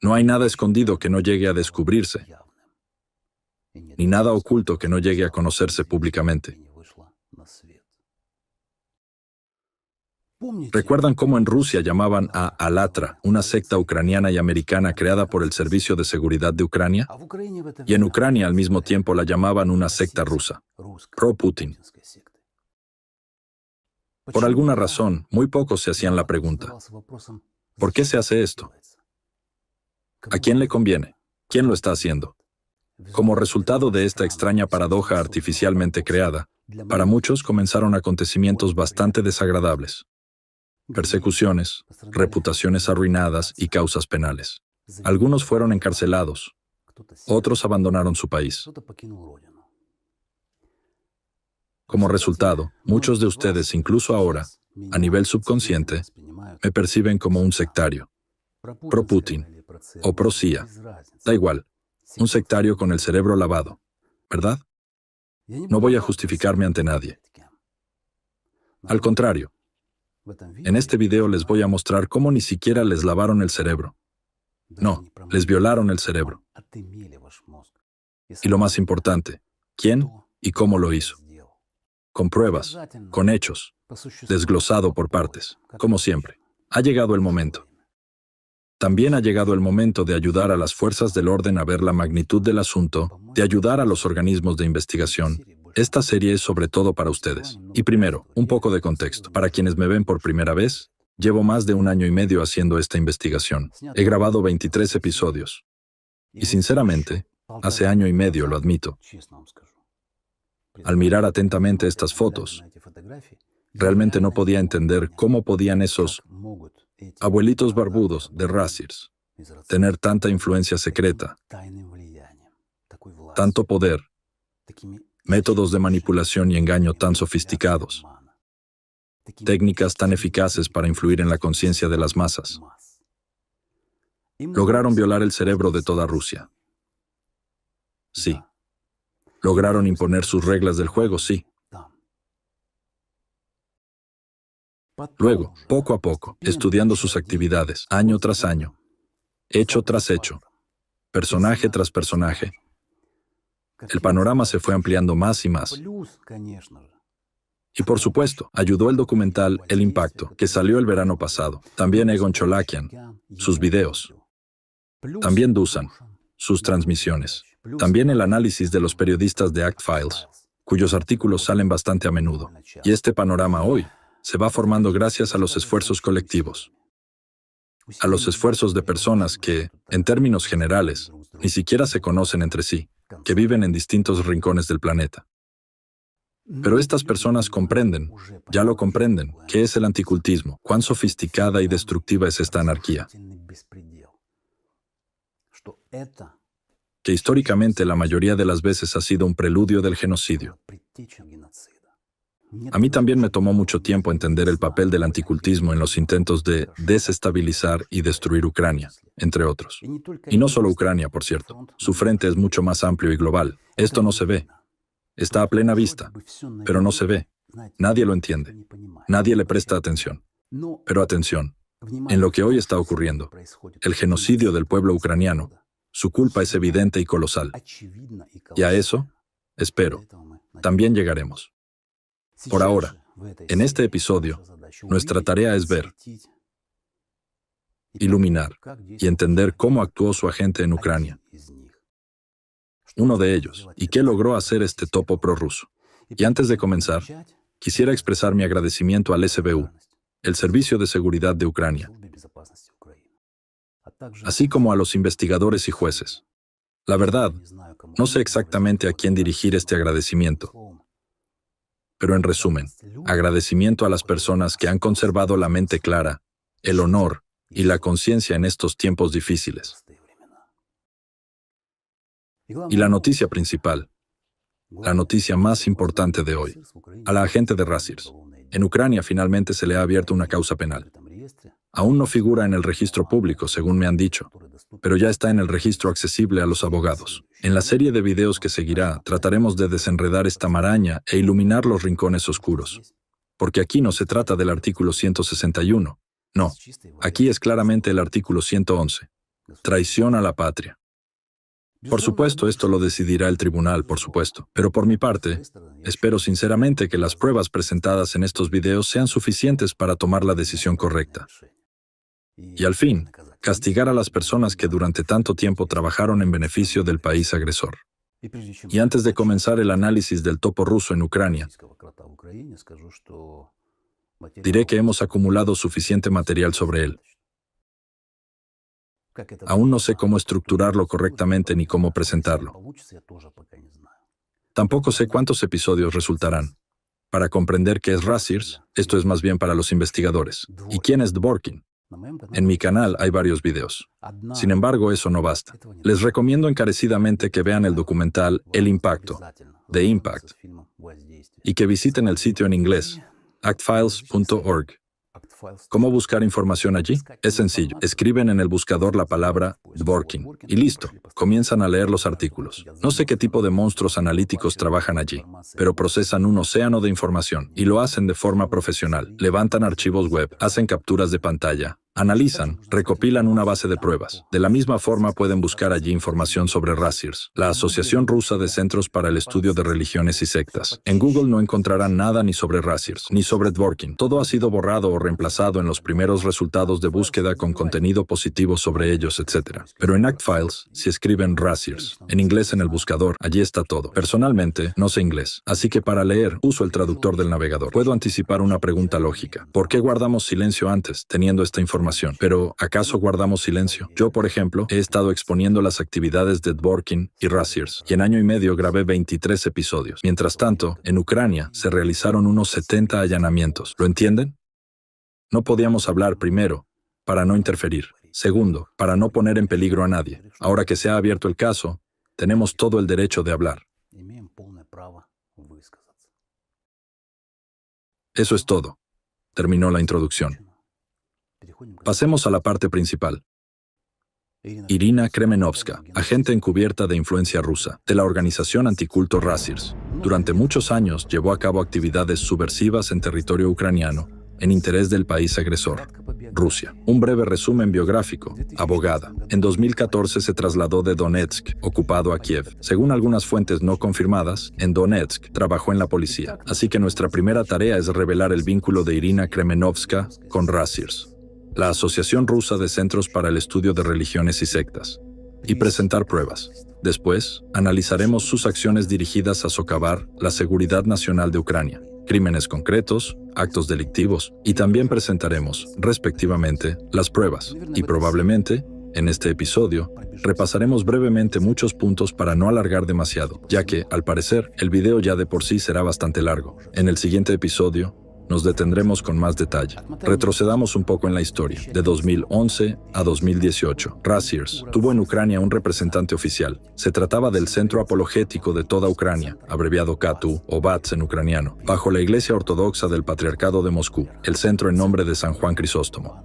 No hay nada escondido que no llegue a descubrirse, ni nada oculto que no llegue a conocerse públicamente. ¿Recuerdan cómo en Rusia llamaban a Alatra, una secta ucraniana y americana creada por el Servicio de Seguridad de Ucrania? Y en Ucrania al mismo tiempo la llamaban una secta rusa, pro-Putin. Por alguna razón, muy pocos se hacían la pregunta: ¿por qué se hace esto? ¿A quién le conviene? ¿Quién lo está haciendo? Como resultado de esta extraña paradoja artificialmente creada, para muchos comenzaron acontecimientos bastante desagradables. Persecuciones, reputaciones arruinadas y causas penales. Algunos fueron encarcelados, otros abandonaron su país. Como resultado, muchos de ustedes, incluso ahora, a nivel subconsciente, me perciben como un sectario, pro-Putin o pro-CIA. Da igual, un sectario con el cerebro lavado, ¿verdad? No voy a justificarme ante nadie. Al contrario, en este video les voy a mostrar cómo ni siquiera les lavaron el cerebro. No, les violaron el cerebro. Y lo más importante, ¿quién y cómo lo hizo? Con pruebas, con hechos, desglosado por partes, como siempre. Ha llegado el momento. También ha llegado el momento de ayudar a las fuerzas del orden a ver la magnitud del asunto, de ayudar a los organismos de investigación. Esta serie es sobre todo para ustedes. Y primero, un poco de contexto. Para quienes me ven por primera vez, llevo más de 1 año y medio haciendo esta investigación. He grabado 23 episodios. Y sinceramente, hace 1 año y medio, lo admito, al mirar atentamente estas fotos, realmente no podía entender cómo podían esos abuelitos barbudos de Razirs tener tanta influencia secreta, tanto poder, métodos de manipulación y engaño tan sofisticados, técnicas tan eficaces para influir en la conciencia de las masas. Lograron violar el cerebro de toda Rusia. Sí. Lograron imponer sus reglas del juego, sí. Luego, poco a poco, estudiando sus actividades, año tras año, hecho tras hecho, personaje tras personaje, el panorama se fue ampliando más y más. Y por supuesto, ayudó el documental El Impacto, que salió el verano pasado. También Egon Cholakian, sus videos. También Dusan, sus transmisiones. También el análisis de los periodistas de Act Files, cuyos artículos salen bastante a menudo. Y este panorama hoy se va formando gracias a los esfuerzos colectivos. A los esfuerzos de personas que, en términos generales, ni siquiera se conocen entre sí, que viven en distintos rincones del planeta. Pero estas personas comprenden, ya lo comprenden, qué es el anticultismo, cuán sofisticada y destructiva es esta anarquía. Que históricamente la mayoría de las veces ha sido un preludio del genocidio. A mí también me tomó mucho tiempo entender el papel del anticultismo en los intentos de desestabilizar y destruir Ucrania, entre otros. Y no solo Ucrania, por cierto. Su frente es mucho más amplio y global. Esto no se ve. Está a plena vista, pero no se ve. Nadie lo entiende. Nadie le presta atención. Pero atención, en lo que hoy está ocurriendo, el genocidio del pueblo ucraniano, su culpa es evidente y colosal. Y a eso, espero, también llegaremos. Por ahora, en este episodio, nuestra tarea es ver, iluminar y entender cómo actuó su agente en Ucrania. Uno de ellos, y qué logró hacer este topo prorruso. Y antes de comenzar, quisiera expresar mi agradecimiento al SBU, el Servicio de Seguridad de Ucrania, así como a los investigadores y jueces. La verdad, no sé exactamente a quién dirigir este agradecimiento. Pero en resumen, agradecimiento a las personas que han conservado la mente clara, el honor y la conciencia en estos tiempos difíciles. Y la noticia principal, la noticia más importante de hoy, a la agente de Razirs. En Ucrania finalmente se le ha abierto una causa penal. Aún no figura en el registro público, según me han dicho, pero ya está en el registro accesible a los abogados. En la serie de videos que seguirá, trataremos de desenredar esta maraña e iluminar los rincones oscuros. Porque aquí no se trata del artículo 161. No, aquí es claramente el artículo 111, Traición a la patria. Por supuesto, esto lo decidirá el tribunal, por supuesto. Pero por mi parte, espero sinceramente que las pruebas presentadas en estos videos sean suficientes para tomar la decisión correcta. Y al fin, castigar a las personas que durante tanto tiempo trabajaron en beneficio del país agresor. Y antes de comenzar el análisis del topo ruso en Ucrania, diré que hemos acumulado suficiente material sobre él. Aún no sé cómo estructurarlo correctamente ni cómo presentarlo. Tampoco sé cuántos episodios resultarán. Para comprender qué es Razzirs, esto es más bien para los investigadores. ¿Y quién es Dworkin? En mi canal hay varios videos. Sin embargo, eso no basta. Les recomiendo encarecidamente que vean el documental El Impacto, The Impact, y que visiten el sitio en inglés, actfiles.org. ¿Cómo buscar información allí? Es sencillo. Escriben en el buscador la palabra Dworkin y listo. Comienzan a leer los artículos. No sé qué tipo de monstruos analíticos trabajan allí, pero procesan un océano de información y lo hacen de forma profesional. Levantan archivos web, hacen capturas de pantalla, analizan, recopilan una base de pruebas. De la misma forma pueden buscar allí información sobre Razzirs, la Asociación Rusa de Centros para el Estudio de Religiones y Sectas. En Google no encontrarán nada ni sobre Razzirs, ni sobre Dworkin. Todo ha sido borrado o reemplazado en los primeros resultados de búsqueda con contenido positivo sobre ellos, etc. Pero en ActFiles, si escriben Razzirs, en inglés en el buscador, allí está todo. Personalmente, no sé inglés, así que para leer, uso el traductor del navegador. Puedo anticipar una pregunta lógica. ¿Por qué guardamos silencio antes, teniendo esta información? Pero, ¿acaso guardamos silencio? Yo, por ejemplo, he estado exponiendo las actividades de Dworkin y Razzirs, y en año y medio grabé 23 episodios. Mientras tanto, en Ucrania se realizaron unos 70 allanamientos. ¿Lo entienden? No podíamos hablar primero, para no interferir. Segundo, para no poner en peligro a nadie. Ahora que se ha abierto el caso, tenemos todo el derecho de hablar. Eso es todo. Terminó la introducción. Pasemos a la parte principal. Irina Kremenovska, agente encubierta de influencia rusa, de la organización anticulto Razzirs. Durante muchos años llevó a cabo actividades subversivas en territorio ucraniano, en interés del país agresor, Rusia. Un breve resumen biográfico. Abogada. En 2014 se trasladó de Donetsk, ocupado a Kiev. Según algunas fuentes no confirmadas, en Donetsk trabajó en la policía. Así que nuestra primera tarea es revelar el vínculo de Irina Kremenovska con Razzirs, la Asociación Rusa de Centros para el Estudio de Religiones y Sectas, y presentar pruebas. Después, analizaremos sus acciones dirigidas a socavar la seguridad nacional de Ucrania, crímenes concretos, actos delictivos, y también presentaremos, respectivamente, las pruebas. Y probablemente, en este episodio, repasaremos brevemente muchos puntos para no alargar demasiado, ya que, al parecer, el video ya de por sí será bastante largo. En el siguiente episodio, nos detendremos con más detalle. Retrocedamos un poco en la historia. De 2011 a 2018, Razzirs tuvo en Ucrania un representante oficial. Se trataba del Centro Apologético de toda Ucrania, abreviado KATU o BATS en ucraniano, bajo la Iglesia Ortodoxa del Patriarcado de Moscú, el centro en nombre de San Juan Crisóstomo.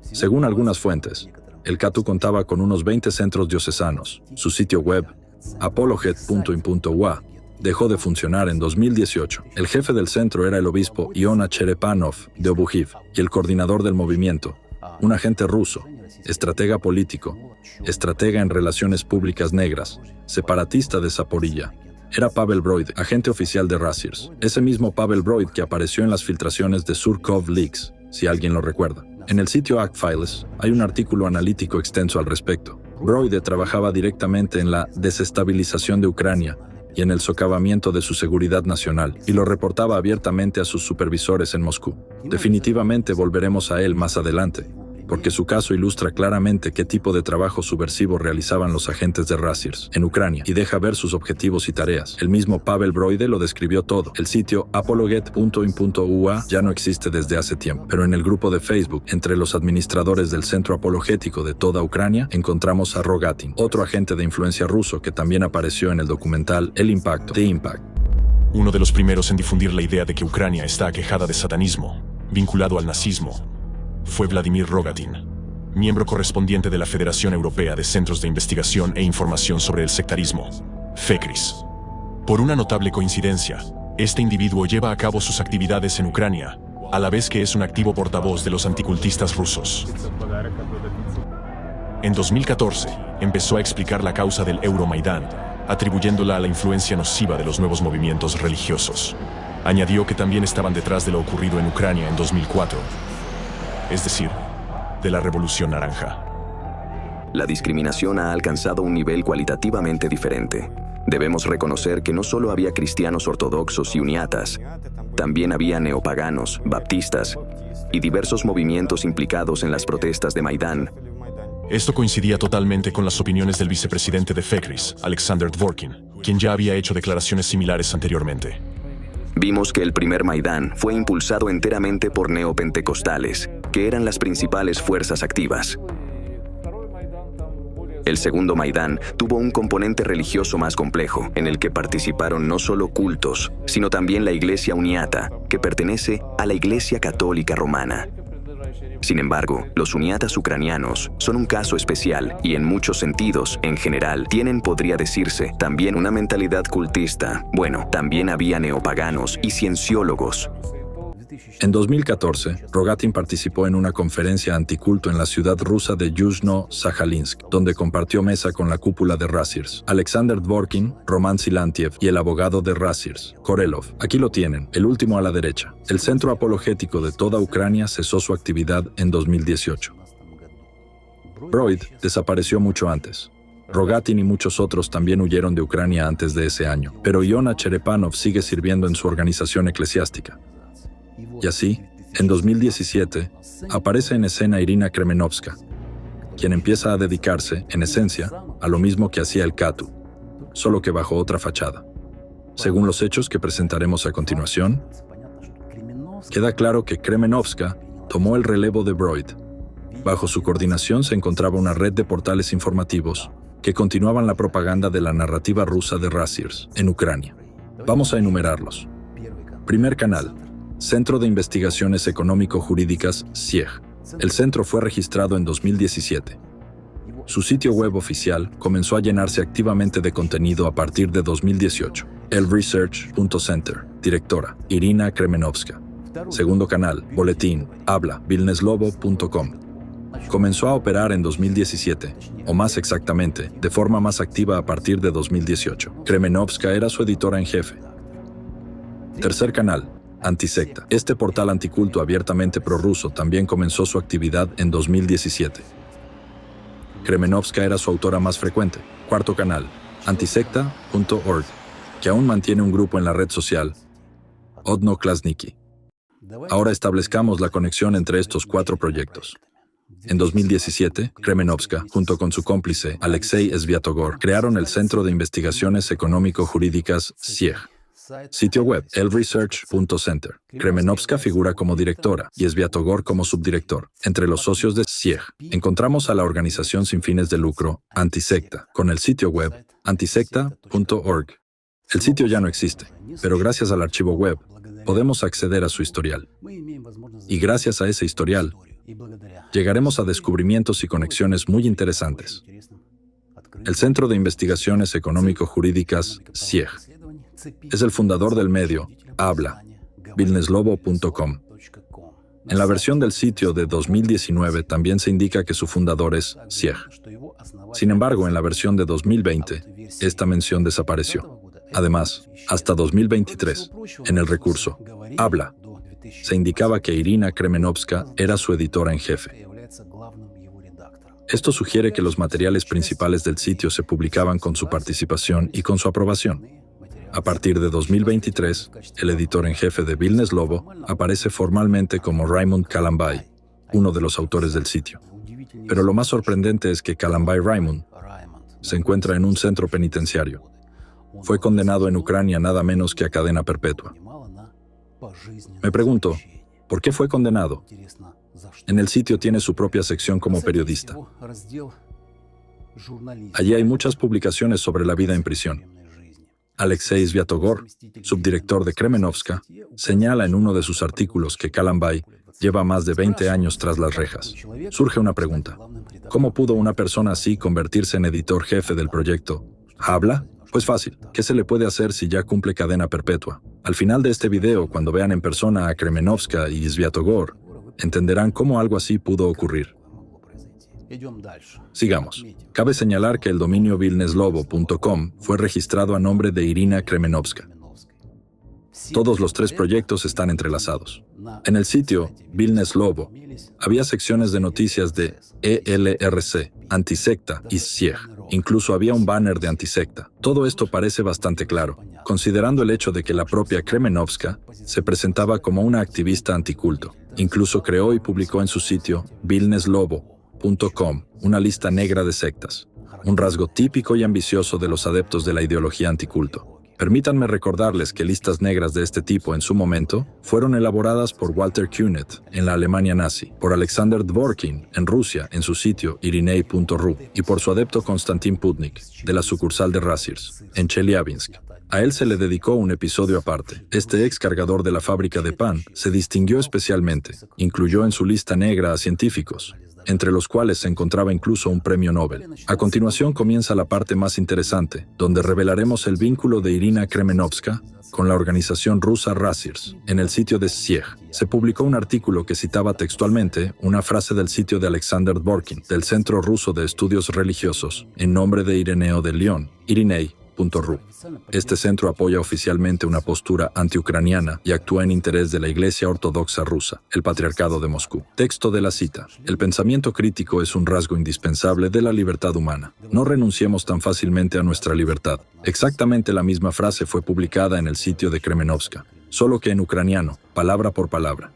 Según algunas fuentes, el KATU contaba con unos 20 centros diocesanos. Su sitio web, apologet.in.ua, dejó de funcionar en 2018. El jefe del centro era el obispo Iona Cherepanov de Obujiv y el coordinador del movimiento, un agente ruso, estratega político, estratega en relaciones públicas negras, separatista de Zaporilla. Era Pavel Broid, agente oficial de Razzirs. Ese mismo Pavel Broid que apareció en las filtraciones de Surkov Leaks, si alguien lo recuerda. En el sitio ActFiles hay un artículo analítico extenso al respecto. Broid trabajaba directamente en la desestabilización de Ucrania y en el socavamiento de su seguridad nacional, y lo reportaba abiertamente a sus supervisores en Moscú. Definitivamente volveremos a él más adelante, porque su caso ilustra claramente qué tipo de trabajo subversivo realizaban los agentes de Razzirs en Ucrania y deja ver sus objetivos y tareas. El mismo Pavel Broide lo describió todo. El sitio apologet.in.ua ya no existe desde hace tiempo, pero en el grupo de Facebook, entre los administradores del Centro Apologético de toda Ucrania, encontramos a Rogatin, otro agente de influencia ruso que también apareció en el documental El Impacto, The Impact. Uno de los primeros en difundir la idea de que Ucrania está aquejada de satanismo, vinculado al nazismo, fue Vladimir Rogatin, miembro correspondiente de la Federación Europea de Centros de Investigación e Información sobre el Sectarismo, FECRIS. Por una notable coincidencia, este individuo lleva a cabo sus actividades en Ucrania, a la vez que es un activo portavoz de los anticultistas rusos. En 2014, empezó a explicar la causa del Euromaidán, atribuyéndola a la influencia nociva de los nuevos movimientos religiosos. Añadió que también estaban detrás de lo ocurrido en Ucrania en 2004, es decir, de la Revolución Naranja. La discriminación ha alcanzado un nivel cualitativamente diferente. Debemos reconocer que no solo había cristianos ortodoxos y uniatas, también había neopaganos, baptistas y diversos movimientos implicados en las protestas de Maidán. Esto coincidía totalmente con las opiniones del vicepresidente de FECRIS, Alexander Dworkin, quien ya había hecho declaraciones similares anteriormente. Vimos que el primer Maidán fue impulsado enteramente por neopentecostales, que eran las principales fuerzas activas. El segundo Maidán tuvo un componente religioso más complejo, en el que participaron no solo cultos, sino también la Iglesia Uniata, que pertenece a la Iglesia Católica Romana. Sin embargo, los uniatas ucranianos son un caso especial y en muchos sentidos, en general, tienen, podría decirse, también una mentalidad cultista. Bueno, también había neopaganos y cienciólogos. En 2014, Rogatin participó en una conferencia anticulto en la ciudad rusa de Yuzhno-Sajalinsk, donde compartió mesa con la cúpula de Rassirs, Alexander Dworkin, Roman Silantiev y el abogado de Rassirs, Korelov. Aquí lo tienen, el último a la derecha. El centro apologético de toda Ucrania cesó su actividad en 2018. Broid desapareció mucho antes. Rogatin y muchos otros también huyeron de Ucrania antes de ese año, pero Iona Cherepanov sigue sirviendo en su organización eclesiástica. Y así, en 2017, aparece en escena Irina Kremenovska, quien empieza a dedicarse, en esencia, a lo mismo que hacía el Katu, solo que bajo otra fachada. Según los hechos que presentaremos a continuación, queda claro que Kremenovska tomó el relevo de Broid. Bajo su coordinación se encontraba una red de portales informativos que continuaban la propaganda de la narrativa rusa de Rassirs en Ucrania. Vamos a enumerarlos. Primer canal. Centro de Investigaciones Económico-Jurídicas, CIEG. El centro fue registrado en 2017. Su sitio web oficial comenzó a llenarse activamente de contenido a partir de 2018. elresearch.center. Directora, Irina Kremenovska. Segundo canal, boletín, habla, vilneslovo.com. Comenzó a operar en 2017, o más exactamente, de forma más activa a partir de 2018. Kremenovska era su editora en jefe. Tercer canal, Antisecta. Este portal anticulto abiertamente prorruso también comenzó su actividad en 2017. Kremenovska era su autora más frecuente. Cuarto canal, antisecta.org, que aún mantiene un grupo en la red social, Odnoklasniki. Ahora establezcamos la conexión entre estos cuatro proyectos. En 2017, Kremenovska, junto con su cómplice, Alexei Sviatogor, crearon el Centro de Investigaciones Económico-Jurídicas, CIEG. Sitio web, elresearch.center. Kremenovska figura como directora y Sviatogor como subdirector. Entre los socios de CIEG, encontramos a la organización sin fines de lucro, Antisecta, con el sitio web, antisecta.org. El sitio ya no existe, pero gracias al archivo web, podemos acceder a su historial. Y gracias a ese historial, llegaremos a descubrimientos y conexiones muy interesantes. El Centro de Investigaciones Económico-Jurídicas, CIEG, es el fundador del medio, habla, vilneslovo.com. En la versión del sitio de 2019 también se indica que su fundador es CIEG. Sin embargo, en la versión de 2020, esta mención desapareció. Además, hasta 2023, en el recurso, habla, se indicaba que Irina Kremenovska era su editora en jefe. Esto sugiere que los materiales principales del sitio se publicaban con su participación y con su aprobación. A partir de 2023, el editor en jefe de Vilneslovo aparece formalmente como Raymond Kalambai, uno de los autores del sitio. Pero lo más sorprendente es que Kalambai Raymond se encuentra en un centro penitenciario. Fue condenado en Ucrania nada menos que a cadena perpetua. Me pregunto, ¿por qué fue condenado? En el sitio tiene su propia sección como periodista. Allí hay muchas publicaciones sobre la vida en prisión. Alexei Sviatogor, subdirector de Kremenovska, señala en uno de sus artículos que Kalambai lleva más de 20 años tras las rejas. Surge una pregunta. ¿Cómo pudo una persona así convertirse en editor jefe del proyecto? ¿Habla? Pues fácil. ¿Qué se le puede hacer si ya cumple cadena perpetua? Al final de este video, cuando vean en persona a Kremenovska y Sviatogor, entenderán cómo algo así pudo ocurrir. Sigamos. Cabe señalar que el dominio vilneslovo.com fue registrado a nombre de Irina Kremenovska. Todos los tres proyectos están entrelazados. En el sitio Vilnes Lovo había secciones de noticias de ELRC, Antisecta y SIEG. Incluso había un banner de Antisecta. Todo esto parece bastante claro, considerando el hecho de que la propia Kremenovska se presentaba como una activista anticulto. Incluso creó y publicó en su sitio vilneslovo.com una lista negra de sectas, un rasgo típico y ambicioso de los adeptos de la ideología anticulto. Permítanme recordarles que listas negras de este tipo en su momento fueron elaboradas por Walter Künneth en la Alemania nazi, por Alexander Dworkin en Rusia en su sitio irinei.ru y por su adepto Konstantin Putnik de la sucursal de Rassirs en Chelyabinsk. A él se le dedicó un episodio aparte. Este ex cargador de la fábrica de pan se distinguió especialmente. Incluyó en su lista negra a científicos, entre los cuales se encontraba incluso un premio Nobel. A continuación comienza la parte más interesante, donde revelaremos el vínculo de Irina Kremenovska con la organización rusa Rassirs. En el sitio de SIEG se publicó un artículo que citaba textualmente una frase del sitio de Alexander Dworkin, del Centro Ruso de Estudios Religiosos, en nombre de Ireneo de León, irinei.ru. Este centro apoya oficialmente una postura antiucraniana y actúa en interés de la Iglesia Ortodoxa rusa, el Patriarcado de Moscú. Texto de la cita. El pensamiento crítico es un rasgo indispensable de la libertad humana. No renunciemos tan fácilmente a nuestra libertad. Exactamente la misma frase fue publicada en el sitio de Kremenovska, solo que en ucraniano, palabra por palabra.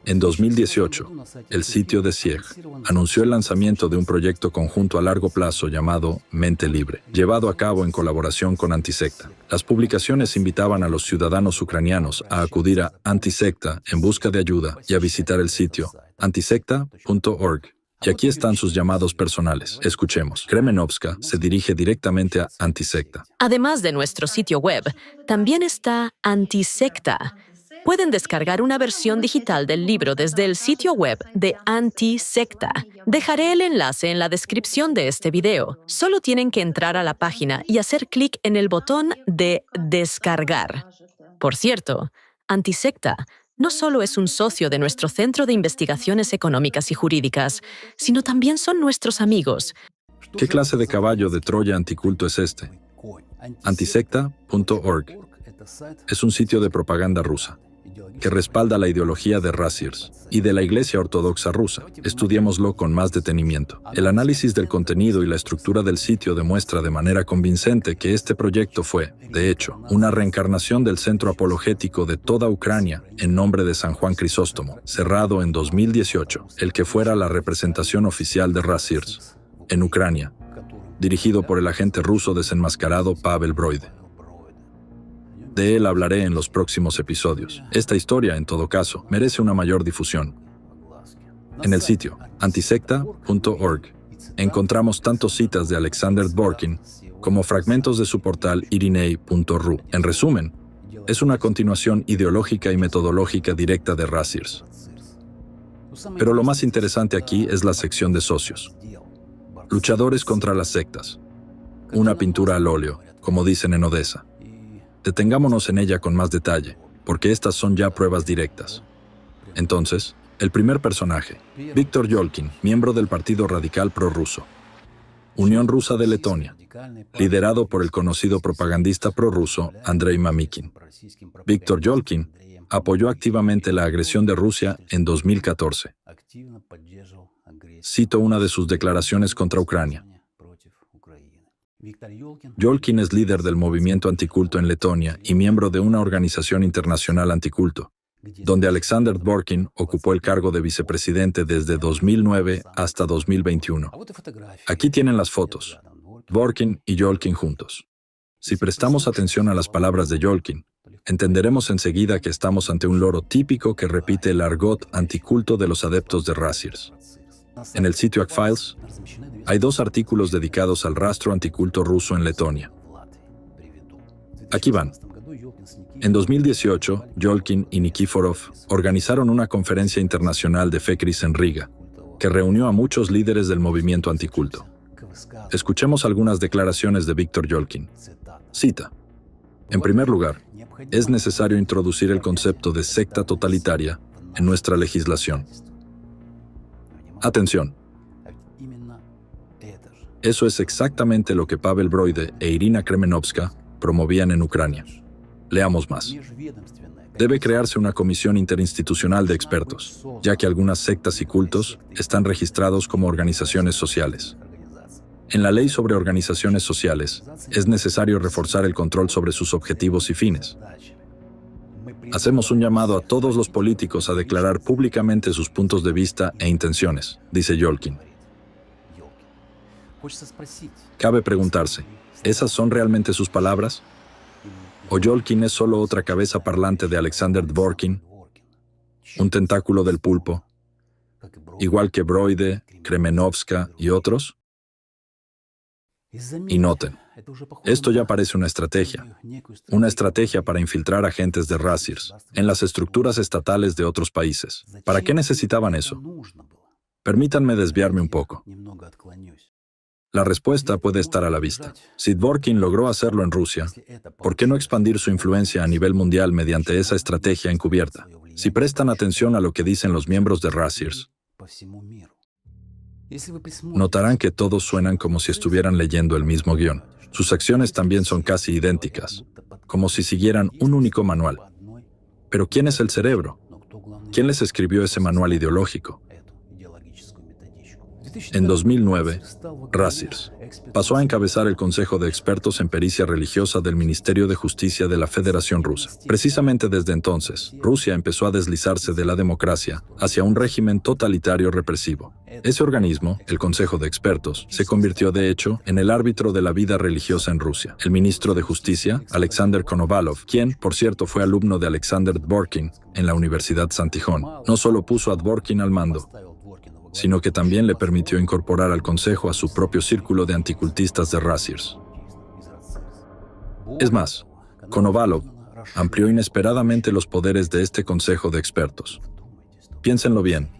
En 2018, el sitio de SIEG anunció el lanzamiento de un proyecto conjunto a largo plazo llamado Mente Libre, llevado a cabo en colaboración con Antisecta. Las publicaciones invitaban a los ciudadanos ucranianos a acudir a Antisecta en busca de ayuda y a visitar el sitio antisecta.org. Y aquí están sus llamados personales. Escuchemos. Kremenovska se dirige directamente a Antisecta. Además de nuestro sitio web, también está Antisecta. Pueden descargar una versión digital del libro desde el sitio web de Antisecta. Dejaré el enlace en la descripción de este video. Solo tienen que entrar a la página y hacer clic en el botón de descargar. Por cierto, Antisecta no solo es un socio de nuestro Centro de Investigaciones Económicas y Jurídicas, sino también son nuestros amigos. ¿Qué clase de caballo de Troya anticulto es este? Antisecta.org es un sitio de propaganda rusa que respalda la ideología de Rassirs y de la Iglesia Ortodoxa rusa. Estudiémoslo con más detenimiento. El análisis del contenido y la estructura del sitio demuestra de manera convincente que este proyecto fue, de hecho, una reencarnación del centro apologético de toda Ucrania en nombre de San Juan Crisóstomo, cerrado en 2018, el que fuera la representación oficial de Rassirs en Ucrania, dirigido por el agente ruso desenmascarado Pavel Broide. De él hablaré en los próximos episodios. Esta historia, en todo caso, merece una mayor difusión. En el sitio antisecta.org encontramos tanto citas de Alexander Dworkin como fragmentos de su portal irinei.ru. En resumen, es una continuación ideológica y metodológica directa de Rassirs. Pero lo más interesante aquí es la sección de socios. Luchadores contra las sectas. Una pintura al óleo, como dicen en Odessa. Detengámonos en ella con más detalle, porque estas son ya pruebas directas. Entonces, el primer personaje, Viktor Yolkin, miembro del Partido Radical Prorruso, Unión Rusa de Letonia, liderado por el conocido propagandista prorruso Andrei Mamikin. Viktor Yolkin apoyó activamente la agresión de Rusia en 2014. Cito una de sus declaraciones contra Ucrania. Yolkin es líder del movimiento anticulto en Letonia y miembro de una organización internacional anticulto, donde Alexander Dworkin ocupó el cargo de vicepresidente desde 2009 hasta 2021. Aquí tienen las fotos, Dworkin y Yolkin juntos. Si prestamos atención a las palabras de Yolkin, entenderemos enseguida que estamos ante un loro típico que repite el argot anticulto de los adeptos de Rassirs. En el sitio Act-Files hay 2 artículos dedicados al rastro anticulto ruso en Letonia. Aquí van. En 2018, Yolkin y Nikiforov organizaron una conferencia internacional de Fekris en Riga, que reunió a muchos líderes del movimiento anticulto. Escuchemos algunas declaraciones de Viktor Yolkin. Cita. En primer lugar, es necesario introducir el concepto de secta totalitaria en nuestra legislación. Atención. Eso es exactamente lo que Pavel Broide e Irina Kremenovska promovían en Ucrania. Leamos más. Debe crearse una comisión interinstitucional de expertos, ya que algunas sectas y cultos están registrados como organizaciones sociales. En la ley sobre organizaciones sociales, es necesario reforzar el control sobre sus objetivos y fines. Hacemos un llamado a todos los políticos a declarar públicamente sus puntos de vista e intenciones, dice Yolkin. Cabe preguntarse, ¿esas son realmente sus palabras? ¿O Yolkin es solo otra cabeza parlante de Alexander Dworkin, un tentáculo del pulpo, igual que Broide, Kremenovska y otros? Y noten, esto ya parece una estrategia para infiltrar agentes de Razirs en las estructuras estatales de otros países. ¿Para qué necesitaban eso? Permítanme desviarme un poco. La respuesta puede estar a la vista. Si Dworkin logró hacerlo en Rusia, ¿por qué no expandir su influencia a nivel mundial mediante esa estrategia encubierta? Si prestan atención a lo que dicen los miembros de Razirs, notarán que todos suenan como si estuvieran leyendo el mismo guión. Sus acciones también son casi idénticas, como si siguieran un único manual. Pero ¿quién es el cerebro? ¿Quién les escribió ese manual ideológico? En 2009, Razirs pasó a encabezar el Consejo de Expertos en Pericia Religiosa del Ministerio de Justicia de la Federación Rusa. Precisamente desde entonces, Rusia empezó a deslizarse de la democracia hacia un régimen totalitario represivo. Ese organismo, el Consejo de Expertos, se convirtió de hecho en el árbitro de la vida religiosa en Rusia. El ministro de Justicia, Alexander Konovalov, quien, por cierto, fue alumno de Alexander Dworkin en la Universidad Santijón, no solo puso a Dworkin al mando, sino que también le permitió incorporar al Consejo a su propio círculo de anticultistas de Razirs. Es más, Konovalov amplió inesperadamente los poderes de este Consejo de Expertos. Piénsenlo bien,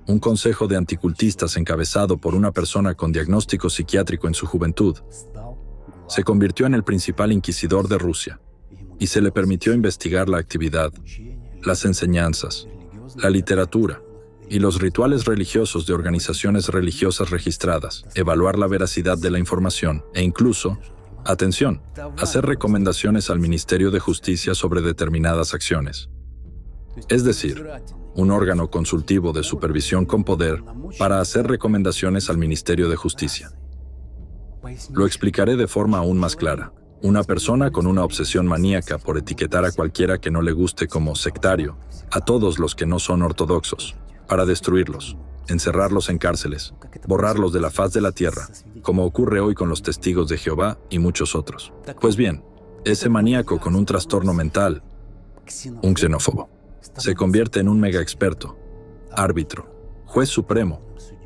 un consejo de anticultistas encabezado por una persona con diagnóstico psiquiátrico en su juventud se convirtió en el principal inquisidor de Rusia y se le permitió investigar la actividad, las enseñanzas, la literatura y los rituales religiosos de organizaciones religiosas registradas, evaluar la veracidad de la información e incluso, atención, hacer recomendaciones al Ministerio de Justicia sobre determinadas acciones. Es decir, un órgano consultivo de supervisión con poder para hacer recomendaciones al Ministerio de Justicia. Lo explicaré de forma aún más clara. Una persona con una obsesión maníaca por etiquetar a cualquiera que no le guste como sectario, a todos los que no son ortodoxos, para destruirlos, encerrarlos en cárceles, borrarlos de la faz de la tierra, como ocurre hoy con los testigos de Jehová y muchos otros. Pues bien, ese maníaco con un trastorno mental, un xenófobo, se convierte en un mega experto, árbitro, juez supremo,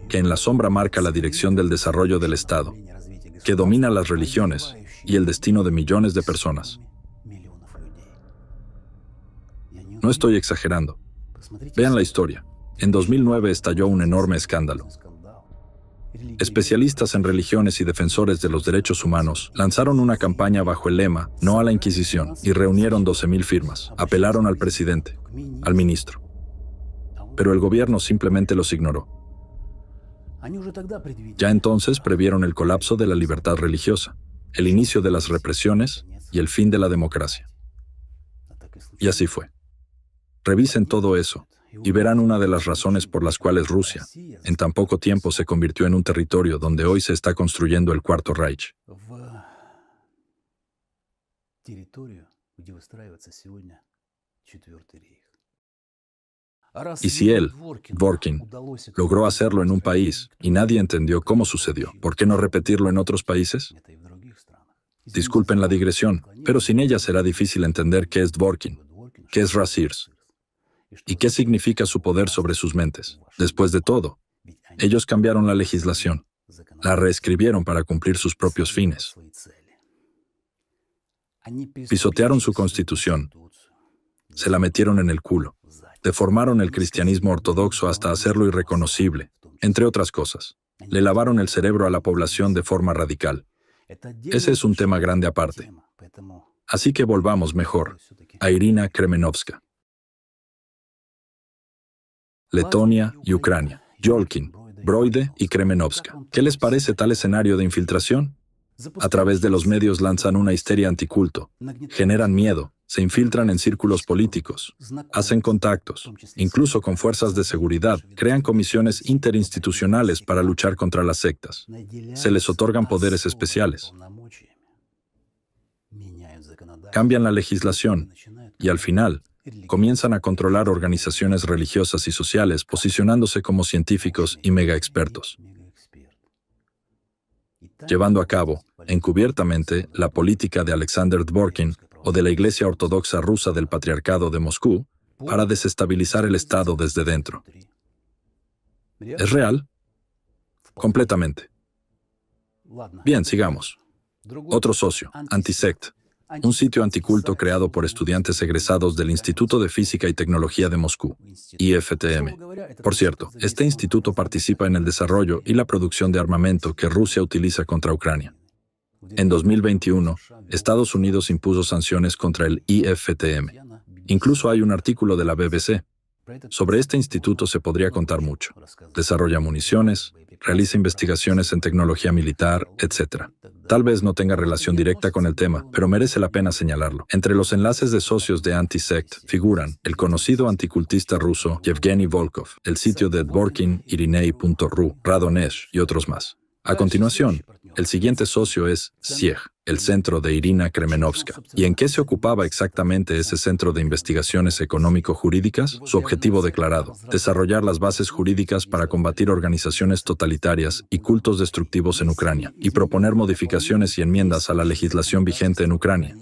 que en la sombra marca la dirección del desarrollo del Estado, que domina las religiones y el destino de millones de personas. No estoy exagerando. Vean la historia. En 2009 estalló un enorme escándalo. Especialistas en religiones y defensores de los derechos humanos lanzaron una campaña bajo el lema "No a la Inquisición" y reunieron 12,000 firmas. Apelaron al presidente, al ministro. Pero el gobierno simplemente los ignoró. Ya entonces previeron el colapso de la libertad religiosa, el inicio de las represiones y el fin de la democracia. Y así fue. Revisen todo eso y verán una de las razones por las cuales Rusia, en tan poco tiempo, se convirtió en un territorio donde hoy se está construyendo el Cuarto Reich. Y si él, Dworkin, logró hacerlo en un país y nadie entendió cómo sucedió, ¿por qué no repetirlo en otros países? Disculpen la digresión, pero sin ella será difícil entender qué es Dworkin, qué es Razirs, y qué significa su poder sobre sus mentes. Después de todo, ellos cambiaron la legislación, la reescribieron para cumplir sus propios fines. Pisotearon su constitución, se la metieron en el culo, deformaron el cristianismo ortodoxo hasta hacerlo irreconocible, entre otras cosas. Le lavaron el cerebro a la población de forma radical. Ese es un tema grande aparte. Así que volvamos mejor a Irina Kremenovska. Letonia y Ucrania. Yolkin, Broide y Kremenovska. ¿Qué les parece tal escenario de infiltración? A través de los medios lanzan una histeria anticulto, generan miedo, se infiltran en círculos políticos, hacen contactos, incluso con fuerzas de seguridad, crean comisiones interinstitucionales para luchar contra las sectas. Se les otorgan poderes especiales. Cambian la legislación y al final comienzan a controlar organizaciones religiosas y sociales, posicionándose como científicos y mega expertos, llevando a cabo, encubiertamente, la política de Alexander Dworkin o de la Iglesia Ortodoxa Rusa del Patriarcado de Moscú para desestabilizar el Estado desde dentro. ¿Es real? Completamente. Bien, sigamos. Otro socio, Antisect, un sitio anticulto creado por estudiantes egresados del Instituto de Física y Tecnología de Moscú, IFTM. Por cierto, este instituto participa en el desarrollo y la producción de armamento que Rusia utiliza contra Ucrania. En 2021, Estados Unidos impuso sanciones contra el IFTM. Incluso hay un artículo de la BBC. Sobre este instituto se podría contar mucho. Desarrolla municiones, realiza investigaciones en tecnología militar, etc. Tal vez no tenga relación directa con el tema, pero merece la pena señalarlo. Entre los enlaces de socios de Antisect figuran el conocido anticultista ruso Yevgeny Volkov, el sitio de Dworkin, Irinei.ru, Radonesh y otros más. A continuación, el siguiente socio es CIEG, el centro de Irina Kremenovska. ¿Y en qué se ocupaba exactamente ese centro de investigaciones económico-jurídicas? Su objetivo declarado: desarrollar las bases jurídicas para combatir organizaciones totalitarias y cultos destructivos en Ucrania, y proponer modificaciones y enmiendas a la legislación vigente en Ucrania.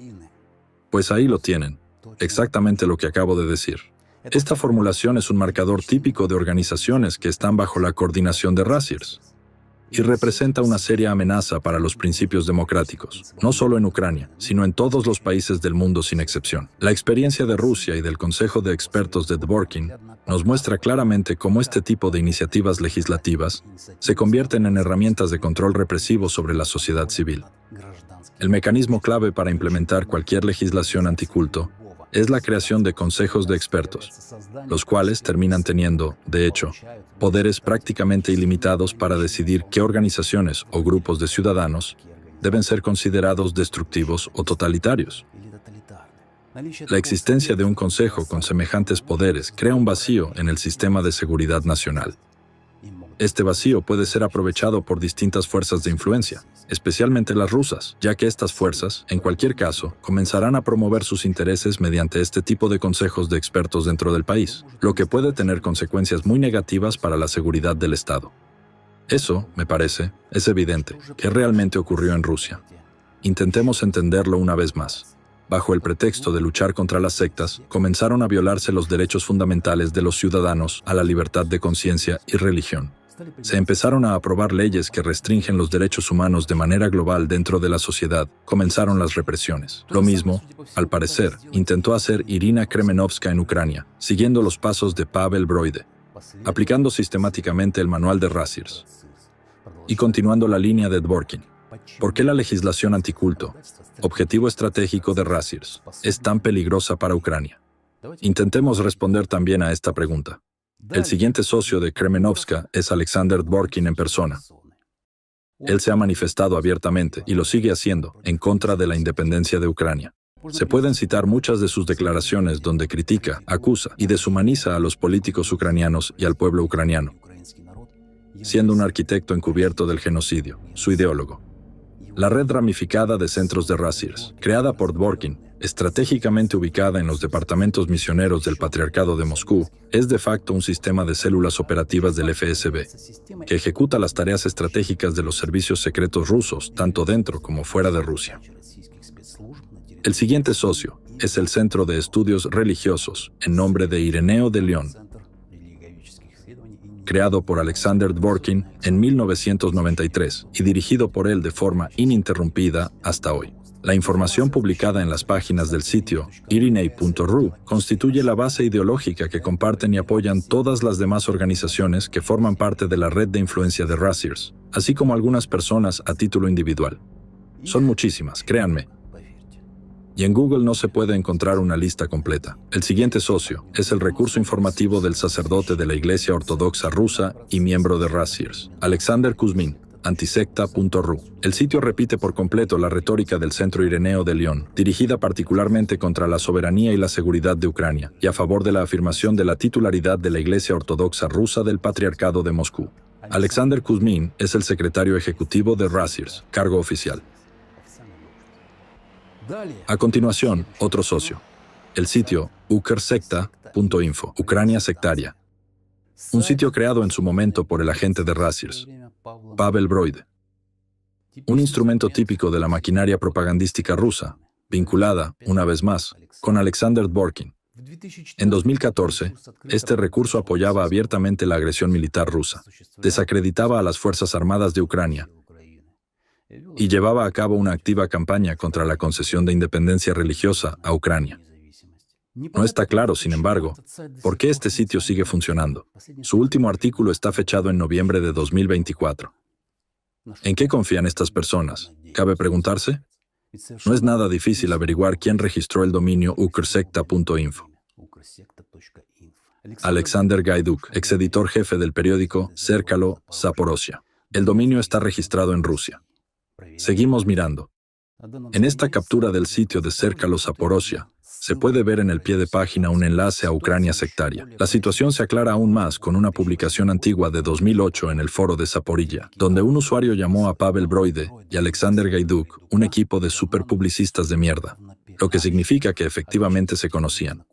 Pues ahí lo tienen, exactamente lo que acabo de decir. Esta formulación es un marcador típico de organizaciones que están bajo la coordinación de Rasirs, y representa una seria amenaza para los principios democráticos, no solo en Ucrania, sino en todos los países del mundo sin excepción. La experiencia de Rusia y del Consejo de Expertos de Dworkin nos muestra claramente cómo este tipo de iniciativas legislativas se convierten en herramientas de control represivo sobre la sociedad civil. El mecanismo clave para implementar cualquier legislación anticulto es la creación de consejos de expertos, los cuales terminan teniendo, de hecho, poderes prácticamente ilimitados para decidir qué organizaciones o grupos de ciudadanos deben ser considerados destructivos o totalitarios. La existencia de un consejo con semejantes poderes crea un vacío en el sistema de seguridad nacional. Este vacío puede ser aprovechado por distintas fuerzas de influencia, especialmente las rusas, ya que estas fuerzas, en cualquier caso, comenzarán a promover sus intereses mediante este tipo de consejos de expertos dentro del país, lo que puede tener consecuencias muy negativas para la seguridad del Estado. Eso, me parece, es evidente, que realmente ocurrió en Rusia. Intentemos entenderlo una vez más. Bajo el pretexto de luchar contra las sectas, comenzaron a violarse los derechos fundamentales de los ciudadanos a la libertad de conciencia y religión. Se empezaron a aprobar leyes que restringen los derechos humanos de manera global dentro de la sociedad. Comenzaron las represiones. Lo mismo, al parecer, intentó hacer Irina Kremenovska en Ucrania, siguiendo los pasos de Pavel Broide, aplicando sistemáticamente el manual de Rasirs y continuando la línea de Dworkin. ¿Por qué la legislación anticulto, objetivo estratégico de Rasirs, es tan peligrosa para Ucrania? Intentemos responder también a esta pregunta. El siguiente socio de Kremenovska es Alexander Dworkin en persona. Él se ha manifestado abiertamente, y lo sigue haciendo, en contra de la independencia de Ucrania. Se pueden citar muchas de sus declaraciones donde critica, acusa y deshumaniza a los políticos ucranianos y al pueblo ucraniano, siendo un arquitecto encubierto del genocidio, su ideólogo. La red ramificada de centros de Rasirs, creada por Dworkin, estratégicamente ubicada en los departamentos misioneros del Patriarcado de Moscú, es de facto un sistema de células operativas del FSB, que ejecuta las tareas estratégicas de los servicios secretos rusos, tanto dentro como fuera de Rusia. El siguiente socio es el Centro de Estudios Religiosos, en nombre de Ireneo de León, creado por Alexander Dworkin en 1993 y dirigido por él de forma ininterrumpida hasta hoy. La información publicada en las páginas del sitio Irinei.ru constituye la base ideológica que comparten y apoyan todas las demás organizaciones que forman parte de la red de influencia de Rasirs, así como algunas personas a título individual. Son muchísimas, créanme. Y en Google no se puede encontrar una lista completa. El siguiente socio es el recurso informativo del sacerdote de la Iglesia Ortodoxa Rusa y miembro de Rasiers, Alexander Kuzmin, antisecta.ru. El sitio repite por completo la retórica del Centro Ireneo de León, dirigida particularmente contra la soberanía y la seguridad de Ucrania, y a favor de la afirmación de la titularidad de la Iglesia Ortodoxa Rusa del Patriarcado de Moscú. Alexander Kuzmin es el secretario ejecutivo de Rasiers, cargo oficial. A continuación, otro socio. El sitio ukrsekta.info, Ucrania sectaria. Un sitio creado en su momento por el agente de Rasiers, Pavel Broide. Un instrumento típico de la maquinaria propagandística rusa, vinculada, una vez más, con Alexander Dvorkin. En 2014, este recurso apoyaba abiertamente la agresión militar rusa, desacreditaba a las Fuerzas Armadas de Ucrania y llevaba a cabo una activa campaña contra la concesión de independencia religiosa a Ucrania. No está claro, sin embargo, por qué este sitio sigue funcionando. Su último artículo está fechado en noviembre de 2024. ¿En qué confían estas personas? ¿Cabe preguntarse? No es nada difícil averiguar quién registró el dominio ukrsekta.info. Alexander Gaiduk, exeditor jefe del periódico Zerkalo Zaporozhia. El dominio está registrado en Rusia. Seguimos mirando. En esta captura del sitio de Zerkalo Zaporozhia, se puede ver en el pie de página un enlace a Ucrania sectaria. La situación se aclara aún más con una publicación antigua de 2008 en el foro de Zaporilla, donde un usuario llamó a Pavel Broide y Alexander Gaiduk un equipo de superpublicistas de mierda, lo que significa que efectivamente se conocían.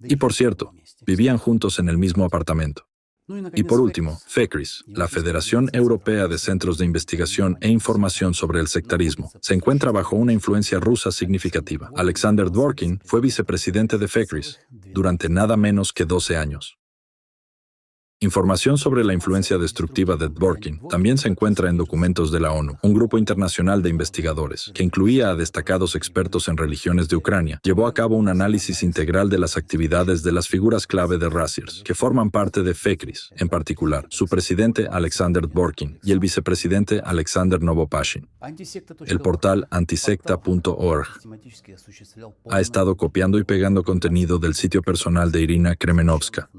Y por cierto, vivían juntos en el mismo apartamento. Y por último, FECRIS, la Federación Europea de Centros de Investigación e Información sobre el Sectarismo, se encuentra bajo una influencia rusa significativa. Alexander Dvorkin fue vicepresidente de FECRIS durante nada menos que 12 años. Información sobre la influencia destructiva de Dvorkin también se encuentra en documentos de la ONU. Un grupo internacional de investigadores, que incluía a destacados expertos en religiones de Ucrania, llevó a cabo un análisis integral de las actividades de las figuras clave de Rasiers, que forman parte de FECRIS, en particular, su presidente Alexander Dvorkin y el vicepresidente Alexander Novopashin. El portal antisecta.org ha estado copiando y pegando contenido del sitio personal de Irina Kremenovska,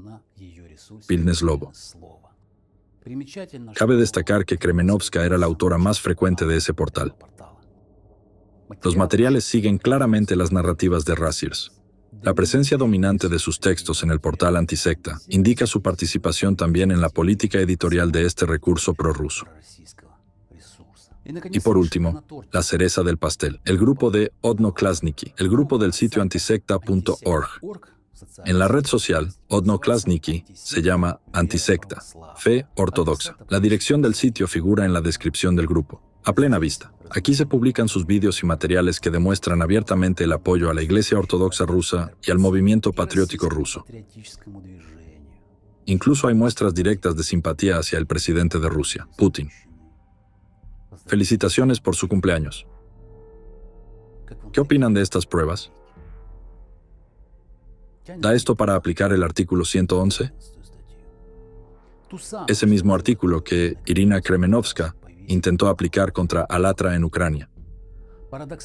Vilnes Lobo. Cabe destacar que Kremenovska era la autora más frecuente de ese portal. Los materiales siguen claramente las narrativas de Rasiers. La presencia dominante de sus textos en el portal antisecta indica su participación también en la política editorial de este recurso prorruso. Y por último, la cereza del pastel, el grupo de Odnoklassniki, el grupo del sitio antisecta.org. En la red social, Odnoklassniki se llama Antisecta, Fe Ortodoxa. La dirección del sitio figura en la descripción del grupo. A plena vista, aquí se publican sus vídeos y materiales que demuestran abiertamente el apoyo a la Iglesia Ortodoxa rusa y al movimiento patriótico ruso. Incluso hay muestras directas de simpatía hacia el presidente de Rusia, Putin. Felicitaciones por su cumpleaños. ¿Qué opinan de estas pruebas? ¿Da esto para aplicar el artículo 111? Ese mismo artículo que Irina Kremenovska intentó aplicar contra Alatra en Ucrania.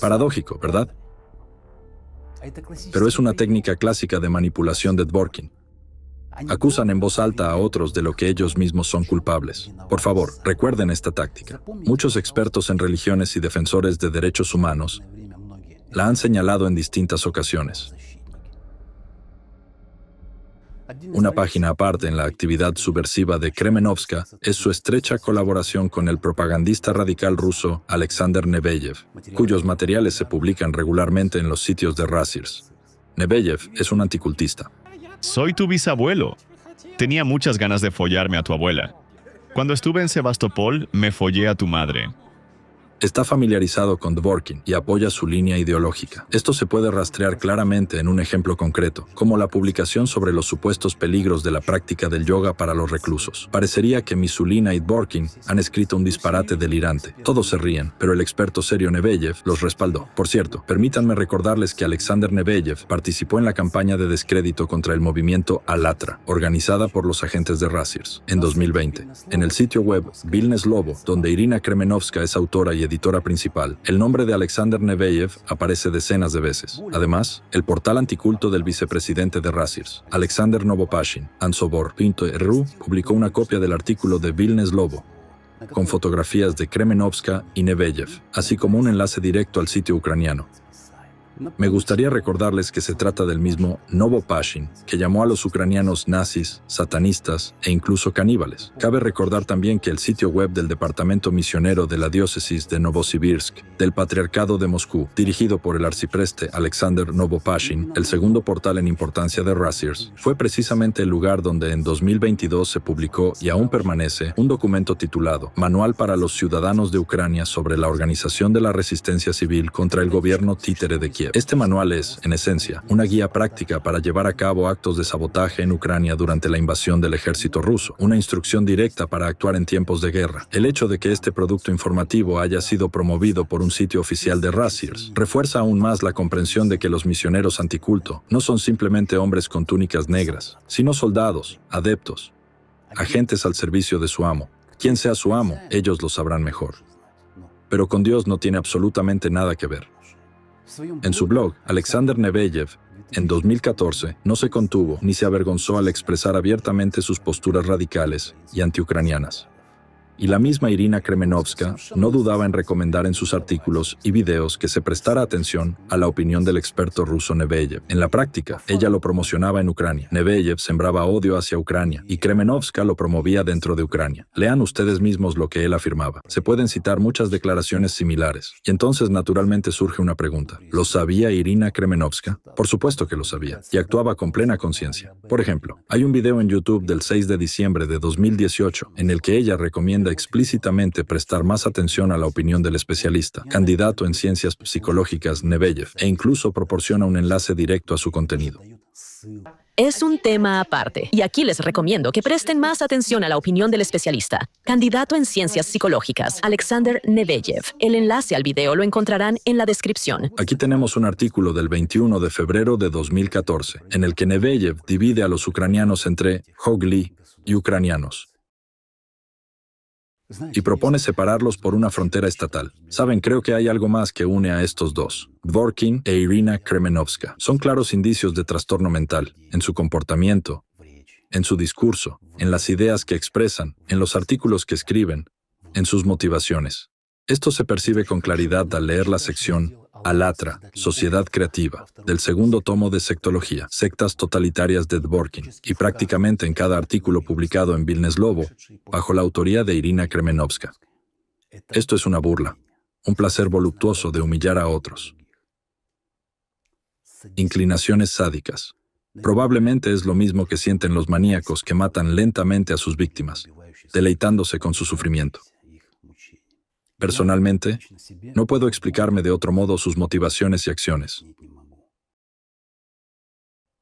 Paradójico, ¿verdad? Pero es una técnica clásica de manipulación de Dvorkin. Acusan en voz alta a otros de lo que ellos mismos son culpables. Por favor, recuerden esta táctica. Muchos expertos en religiones y defensores de derechos humanos la han señalado en distintas ocasiones. Una página aparte en la actividad subversiva de Kremenovska es su estrecha colaboración con el propagandista radical ruso Alexander Neveyev, cuyos materiales se publican regularmente en los sitios de Rasiers. Neveyev es un anticultista. Soy tu bisabuelo. Tenía muchas ganas de follarme a tu abuela. Cuando estuve en Sebastopol, me follé a tu madre. Está familiarizado con Dvorkin y apoya su línea ideológica. Esto se puede rastrear claramente en un ejemplo concreto, como la publicación sobre los supuestos peligros de la práctica del yoga para los reclusos. Parecería que Misulina y Dvorkin han escrito un disparate delirante. Todos se ríen, pero el experto serio Neveyev los respaldó. Por cierto, permítanme recordarles que Alexander Neveyev participó en la campaña de descrédito contra el movimiento Alatra, organizada por los agentes de Rasiers, en 2020. En el sitio web Vilnes Lobo, donde Irina Kremenovska es autora y editora principal, el nombre de Alexander Neveyev aparece decenas de veces. Además, el portal anticulto del vicepresidente de Rasirs, Alexander Novopashin, Ansobor.ru, publicó una copia del artículo de Vilnes Lobo, con fotografías de Kremenovska y Neveyev, así como un enlace directo al sitio ucraniano. Me gustaría recordarles que se trata del mismo Novopashin, que llamó a los ucranianos nazis, satanistas e incluso caníbales. Cabe recordar también que el sitio web del Departamento Misionero de la Diócesis de Novosibirsk, del Patriarcado de Moscú, dirigido por el arcipreste Alexander Novopashin, el segundo portal en importancia de Rasirs, fue precisamente el lugar donde en 2022 se publicó y aún permanece un documento titulado Manual para los ciudadanos de Ucrania sobre la organización de la resistencia civil contra el gobierno títere de Kiev. Este manual es, en esencia, una guía práctica para llevar a cabo actos de sabotaje en Ucrania durante la invasión del ejército ruso, una instrucción directa para actuar en tiempos de guerra. El hecho de que este producto informativo haya sido promovido por un sitio oficial de Rasirs refuerza aún más la comprensión de que los misioneros anticulto no son simplemente hombres con túnicas negras, sino soldados, adeptos, agentes al servicio de su amo. Quien sea su amo, ellos lo sabrán mejor. Pero con Dios no tiene absolutamente nada que ver. En su blog, Alexander Neveyev, en 2014, no se contuvo ni se avergonzó al expresar abiertamente sus posturas radicales y antiucranianas. Y la misma Irina Kremenovska no dudaba en recomendar en sus artículos y videos que se prestara atención a la opinión del experto ruso Neveyev. En la práctica, ella lo promocionaba en Ucrania. Neveyev sembraba odio hacia Ucrania y Kremenovska lo promovía dentro de Ucrania. Lean ustedes mismos lo que él afirmaba. Se pueden citar muchas declaraciones similares. Y entonces naturalmente surge una pregunta. ¿Lo sabía Irina Kremenovska? Por supuesto que lo sabía, y actuaba con plena conciencia. Por ejemplo, hay un video en YouTube del 6 de diciembre de 2018 en el que ella recomienda explícitamente prestar más atención a la opinión del especialista, candidato en ciencias psicológicas Neveyev, e incluso proporciona un enlace directo a su contenido. Es un tema aparte, y aquí les recomiendo que presten más atención a la opinión del especialista, candidato en ciencias psicológicas, Alexander Neveyev. El enlace al video lo encontrarán en la descripción. Aquí tenemos un artículo del 21 de febrero de 2014, en el que Neveyev divide a los ucranianos entre Hogli y ucranianos, y propone separarlos por una frontera estatal. Saben, creo que hay algo más que une a estos dos. Dvorkin e Irina Kremenovska son claros indicios de trastorno mental, en su comportamiento, en su discurso, en las ideas que expresan, en los artículos que escriben, en sus motivaciones. Esto se percibe con claridad al leer la sección Alatra, Sociedad Creativa, del segundo tomo de Sectología, Sectas Totalitarias de Dvorkin, y prácticamente en cada artículo publicado en Vilnes Lobo, bajo la autoría de Irina Kremenovska. Esto es una burla, un placer voluptuoso de humillar a otros. Inclinaciones sádicas. Probablemente es lo mismo que sienten los maníacos que matan lentamente a sus víctimas, deleitándose con su sufrimiento. Personalmente, no puedo explicarme de otro modo sus motivaciones y acciones.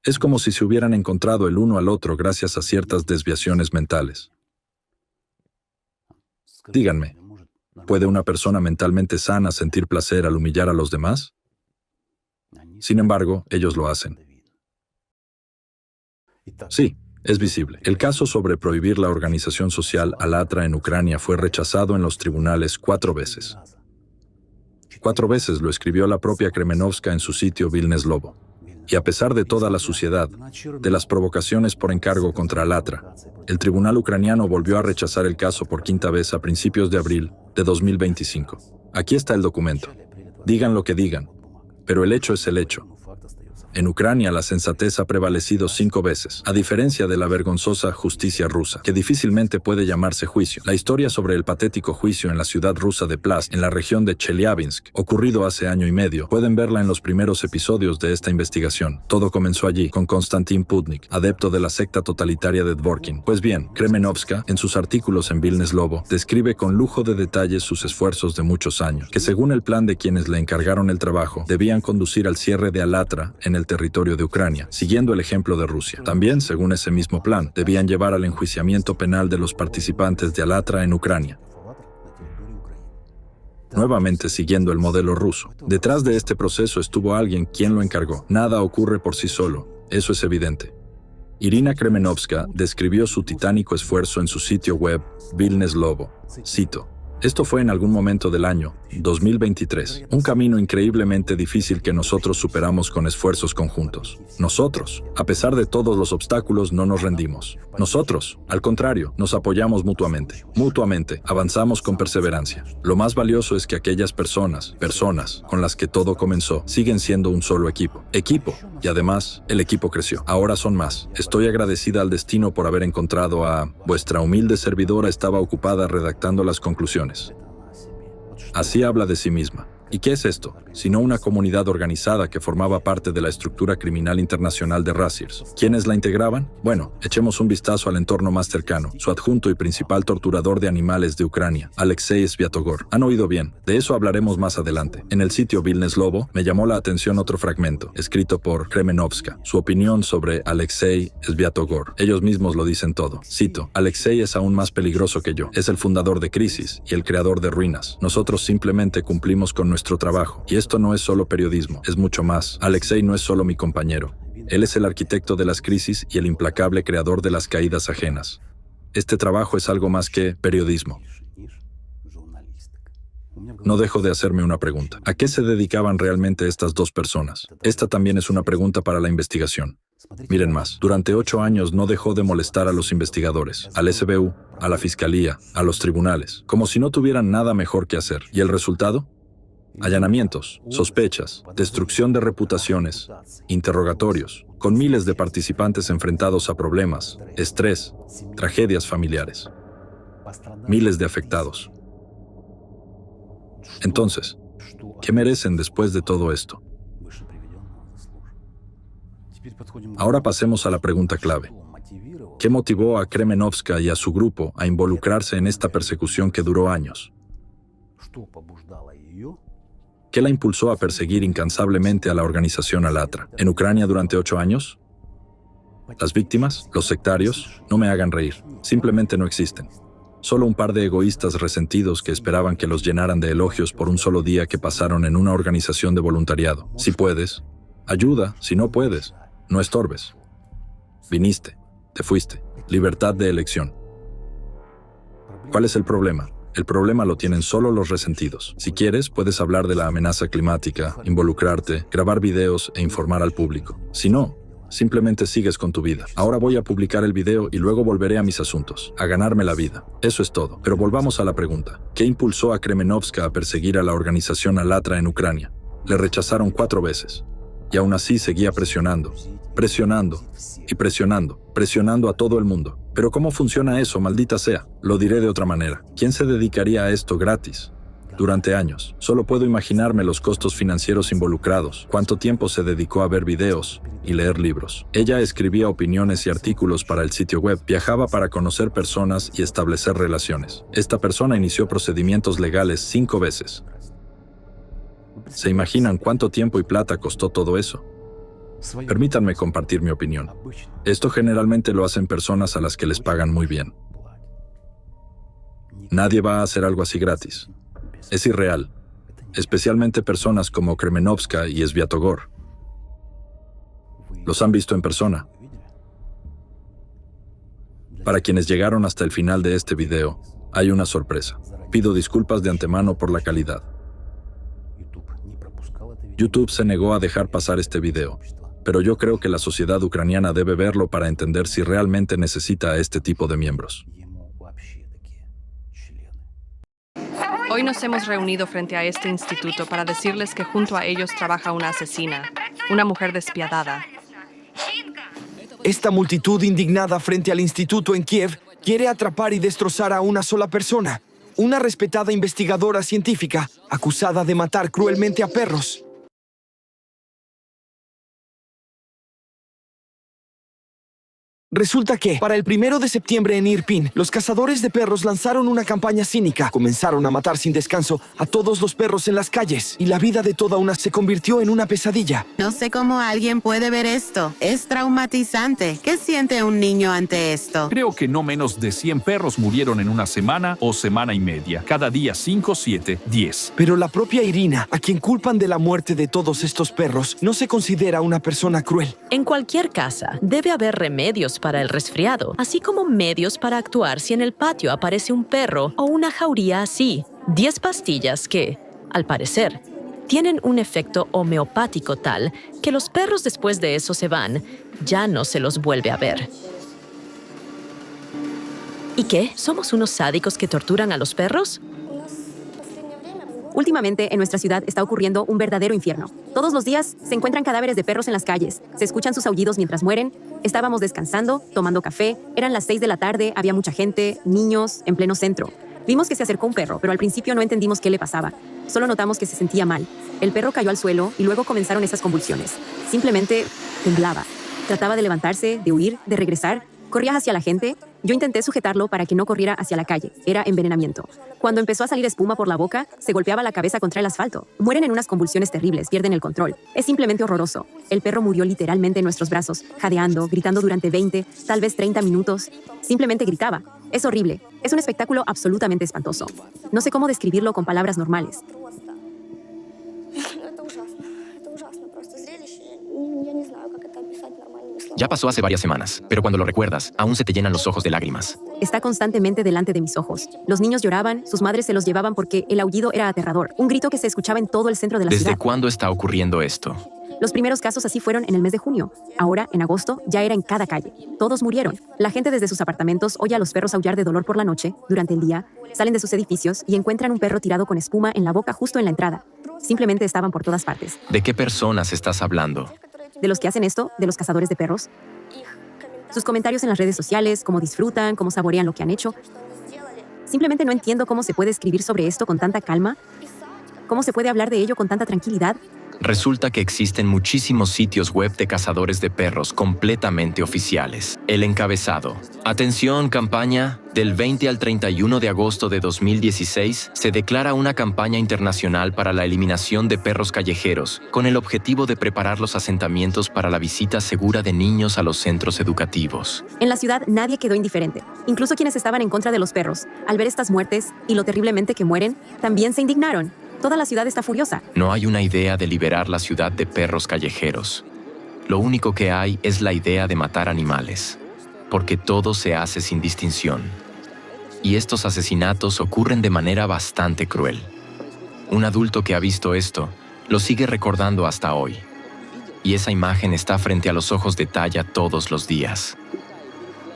Es como si se hubieran encontrado el uno al otro gracias a ciertas desviaciones mentales. Díganme, ¿puede una persona mentalmente sana sentir placer al humillar a los demás? Sin embargo, ellos lo hacen. Sí. Es visible. El caso sobre prohibir la organización social Alatra en Ucrania fue rechazado en los tribunales 4 veces. 4 veces lo escribió la propia Kremenovska en su sitio Vilnes Lobo. Y a pesar de toda la suciedad, de las provocaciones por encargo contra Alatra, el tribunal ucraniano volvió a rechazar el caso por 5ª vez a principios de abril de 2025. Aquí está el documento. Digan lo que digan, pero el hecho es el hecho. En Ucrania la sensatez ha prevalecido 5 veces, a diferencia de la vergonzosa justicia rusa, que difícilmente puede llamarse juicio. La historia sobre el patético juicio en la ciudad rusa de Plast, en la región de Chelyabinsk, ocurrido hace año y medio, pueden verla en los primeros episodios de esta investigación. Todo comenzó allí, con Konstantin Putnik, adepto de la secta totalitaria de Dvorkin. Pues bien, Kremenovska, en sus artículos en Vilnes Lobo, describe con lujo de detalles sus esfuerzos de muchos años, que según el plan de quienes le encargaron el trabajo, debían conducir al cierre de Alatra en el territorio de Ucrania, siguiendo el ejemplo de Rusia. También, según ese mismo plan, debían llevar al enjuiciamiento penal de los participantes de Alatra en Ucrania. Nuevamente siguiendo el modelo ruso. Detrás de este proceso estuvo alguien quien lo encargó. Nada ocurre por sí solo, eso es evidente. Irina Kremenovska describió su titánico esfuerzo en su sitio web, Vilnes Lobo. Cito: Esto fue en algún momento del año 2023, un camino increíblemente difícil que nosotros superamos con esfuerzos conjuntos. Nosotros, a pesar de todos los obstáculos, no nos rendimos. Nosotros, al contrario, nos apoyamos mutuamente. Mutuamente, avanzamos con perseverancia. Lo más valioso es que aquellas personas con las que todo comenzó, siguen siendo un solo equipo. Y además, el equipo creció. Ahora son más. Estoy agradecida al destino por haber encontrado a... Vuestra humilde servidora estaba ocupada redactando las conclusiones. Así habla de sí misma. ¿Y qué es esto? Sino una comunidad organizada que formaba parte de la estructura criminal internacional de Razirs. ¿Quiénes la integraban? Bueno, echemos un vistazo al entorno más cercano. Su adjunto y principal torturador de animales de Ucrania, Alexei Sviatogor. Han oído bien. De eso hablaremos más adelante. En el sitio Vilnes Lobo, me llamó la atención otro fragmento, escrito por Kremenovska. Su opinión sobre Alexei Sviatogor. Ellos mismos lo dicen todo. Cito: Alexei es aún más peligroso que yo. Es el fundador de Crisis y el creador de Ruinas. Nosotros simplemente cumplimos con nuestro trabajo. Y esto no es solo periodismo, es mucho más. Alexei no es solo mi compañero. Él es el arquitecto de las crisis y el implacable creador de las caídas ajenas. Este trabajo es algo más que periodismo. No dejo de hacerme una pregunta. ¿A qué se dedicaban realmente estas dos personas? Esta también es una pregunta para la investigación. Miren más. Durante 8 años no dejó de molestar a los investigadores, al SBU, a la fiscalía, a los tribunales, como si no tuvieran nada mejor que hacer. ¿Y el resultado? Allanamientos, sospechas, destrucción de reputaciones, interrogatorios, con miles de participantes enfrentados a problemas, estrés, tragedias familiares, miles de afectados. Entonces, ¿qué merecen después de todo esto? Ahora pasemos a la pregunta clave. ¿Qué motivó a Kremenovska y a su grupo a involucrarse en esta persecución que duró años? ¿Qué la impulsó a perseguir incansablemente a la organización Alatra? ¿En Ucrania durante 8 años? ¿Las víctimas? ¿Los sectarios? No me hagan reír. Simplemente no existen. Solo un par de egoístas resentidos que esperaban que los llenaran de elogios por un solo día que pasaron en una organización de voluntariado. Si puedes, ayuda. Si no puedes, no estorbes. Viniste, te fuiste. Libertad de elección. ¿Cuál es el problema? El problema lo tienen solo los resentidos. Si quieres, puedes hablar de la amenaza climática, involucrarte, grabar videos e informar al público. Si no, simplemente sigues con tu vida. Ahora voy a publicar el video y luego volveré a mis asuntos, a ganarme la vida. Eso es todo. Pero volvamos a la pregunta. ¿Qué impulsó a Kremenovska a perseguir a la organización Alatra en Ucrania? Le rechazaron 4 veces. Y aún así seguía presionando a todo el mundo. Pero ¿cómo funciona eso, maldita sea? Lo diré de otra manera. ¿Quién se dedicaría a esto gratis? Durante años. Solo puedo imaginarme los costos financieros involucrados, cuánto tiempo se dedicó a ver videos y leer libros. Ella escribía opiniones y artículos para el sitio web, viajaba para conocer personas y establecer relaciones. Esta persona inició procedimientos legales 5 veces. ¿Se imaginan cuánto tiempo y plata costó todo eso? Permítanme compartir mi opinión. Esto generalmente lo hacen personas a las que les pagan muy bien. Nadie va a hacer algo así gratis. Es irreal, especialmente personas como Kremenovska y Sviatogor. Los han visto en persona. Para quienes llegaron hasta el final de este video, hay una sorpresa. Pido disculpas de antemano por la calidad. YouTube se negó a dejar pasar este video, pero yo creo que la sociedad ucraniana debe verlo para entender si realmente necesita a este tipo de miembros. Hoy nos hemos reunido frente a este instituto para decirles que junto a ellos trabaja una asesina, una mujer despiadada. Esta multitud indignada frente al instituto en Kiev quiere atrapar y destrozar a una sola persona, una respetada investigadora científica acusada de matar cruelmente a perros. Resulta que, para el 1 de septiembre en Irpin, los cazadores de perros lanzaron una campaña cínica. Comenzaron a matar sin descanso a todos los perros en las calles, y la vida de toda una se convirtió en una pesadilla. No sé cómo alguien puede ver esto. Es traumatizante. ¿Qué siente un niño ante esto? Creo que no menos de 100 perros murieron en una semana o semana y media. Cada día 5, 7, 10. Pero la propia Irina, a quien culpan de la muerte de todos estos perros, no se considera una persona cruel. En cualquier casa, debe haber remedios para el resfriado, así como medios para actuar si en el patio aparece un perro o una jauría así. 10 pastillas que, al parecer, tienen un efecto homeopático tal que los perros después de eso se van, ya no se los vuelve a ver. ¿Y qué? ¿Somos unos sádicos que torturan a los perros? Últimamente, en nuestra ciudad está ocurriendo un verdadero infierno. Todos los días se encuentran cadáveres de perros en las calles, se escuchan sus aullidos mientras mueren. Estábamos descansando, tomando café, eran las 6 de la tarde, había mucha gente, niños, en pleno centro. Vimos que se acercó un perro, pero al principio no entendimos qué le pasaba. Solo notamos que se sentía mal. El perro cayó al suelo y luego comenzaron esas convulsiones. Simplemente temblaba. Trataba de levantarse, de huir, de regresar. Corría hacia la gente. Yo intenté sujetarlo para que no corriera hacia la calle. Era envenenamiento. Cuando empezó a salir espuma por la boca, se golpeaba la cabeza contra el asfalto. Mueren en unas convulsiones terribles, pierden el control. Es simplemente horroroso. El perro murió literalmente en nuestros brazos, jadeando, gritando durante 20, tal vez 30 minutos. Simplemente gritaba. Es horrible. Es un espectáculo absolutamente espantoso. No sé cómo describirlo con palabras normales. Ya pasó hace varias semanas, pero cuando lo recuerdas, aún se te llenan los ojos de lágrimas. Está constantemente delante de mis ojos. Los niños lloraban, sus madres se los llevaban porque el aullido era aterrador. Un grito que se escuchaba en todo el centro de la ciudad. ¿Desde cuándo está ocurriendo esto? Los primeros casos así fueron en el mes de junio. Ahora, en agosto, ya era en cada calle. Todos murieron. La gente desde sus apartamentos oye a los perros aullar de dolor por la noche. Durante el día, salen de sus edificios y encuentran un perro tirado con espuma en la boca justo en la entrada. Simplemente estaban por todas partes. ¿De qué personas estás hablando? De los que hacen esto, de los cazadores de perros. Sus comentarios en las redes sociales, cómo disfrutan, cómo saborean lo que han hecho. Simplemente no entiendo cómo se puede escribir sobre esto con tanta calma. ¿Cómo se puede hablar de ello con tanta tranquilidad? Resulta que existen muchísimos sitios web de cazadores de perros completamente oficiales. El encabezado. Atención, campaña. Del 20 al 31 de agosto de 2016 se declara una campaña internacional para la eliminación de perros callejeros, con el objetivo de preparar los asentamientos para la visita segura de niños a los centros educativos. En la ciudad nadie quedó indiferente. Incluso quienes estaban en contra de los perros, al ver estas muertes y lo terriblemente que mueren, también se indignaron. Toda la ciudad está furiosa. No hay una idea de liberar la ciudad de perros callejeros. Lo único que hay es la idea de matar animales, porque todo se hace sin distinción. Y estos asesinatos ocurren de manera bastante cruel. Un adulto que ha visto esto lo sigue recordando hasta hoy. Y esa imagen está frente a los ojos de Taya todos los días.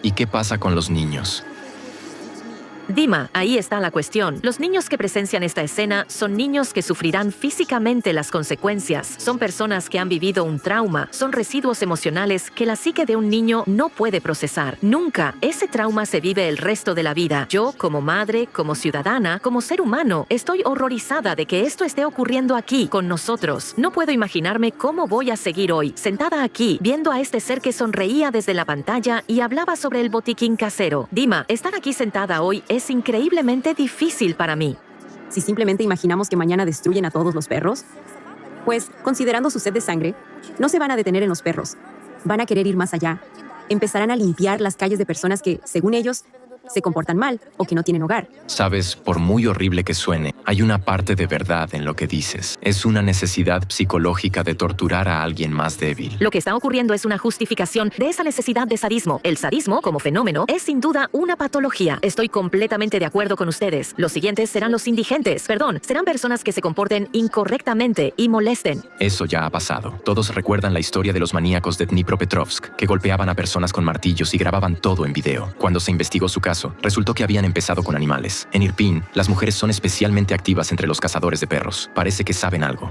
¿Y qué pasa con los niños? Dima, ahí está la cuestión. Los niños que presencian esta escena son niños que sufrirán físicamente las consecuencias. Son personas que han vivido un trauma. Son residuos emocionales que la psique de un niño no puede procesar. Nunca. Ese trauma se vive el resto de la vida. Yo, como madre, como ciudadana, como ser humano, estoy horrorizada de que esto esté ocurriendo aquí, con nosotros. No puedo imaginarme cómo voy a seguir hoy, sentada aquí, viendo a este ser que sonreía desde la pantalla y hablaba sobre el botiquín casero. Dima, estar aquí sentada hoy es increíblemente difícil para mí. Si simplemente imaginamos que mañana destruyen a todos los perros, pues, considerando su sed de sangre, no se van a detener en los perros. Van a querer ir más allá. Empezarán a limpiar las calles de personas que, según ellos, se comportan mal o que no tienen hogar. Sabes, por muy horrible que suene, hay una parte de verdad en lo que dices. Es una necesidad psicológica de torturar a alguien más débil. Lo que está ocurriendo es una justificación de esa necesidad de sadismo. El sadismo, como fenómeno, es sin duda una patología. Estoy completamente de acuerdo con ustedes. Los siguientes serán los indigentes. Serán personas que se comporten incorrectamente y molesten. Eso ya ha pasado. Todos recuerdan la historia de los maníacos de Dnipropetrovsk, que golpeaban a personas con martillos y grababan todo en video. Cuando se investigó su caso, resultó que habían empezado con animales. En Irpin, las mujeres son especialmente activas entre los cazadores de perros. Parece que saben algo.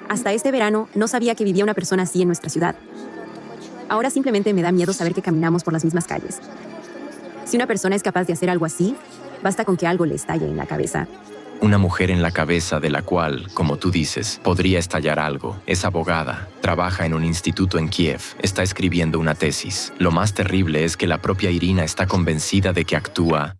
Hasta este verano no sabía que vivía una persona así en nuestra ciudad. Ahora simplemente me da miedo saber que caminamos por las mismas calles. Si una persona es capaz de hacer algo así, basta con que algo le estalle en la cabeza. Una mujer en la cabeza de la cual, como tú dices, podría estallar algo. Es abogada, trabaja en un instituto en Kiev, está escribiendo una tesis. Lo más terrible es que la propia Irina está convencida de que actúa.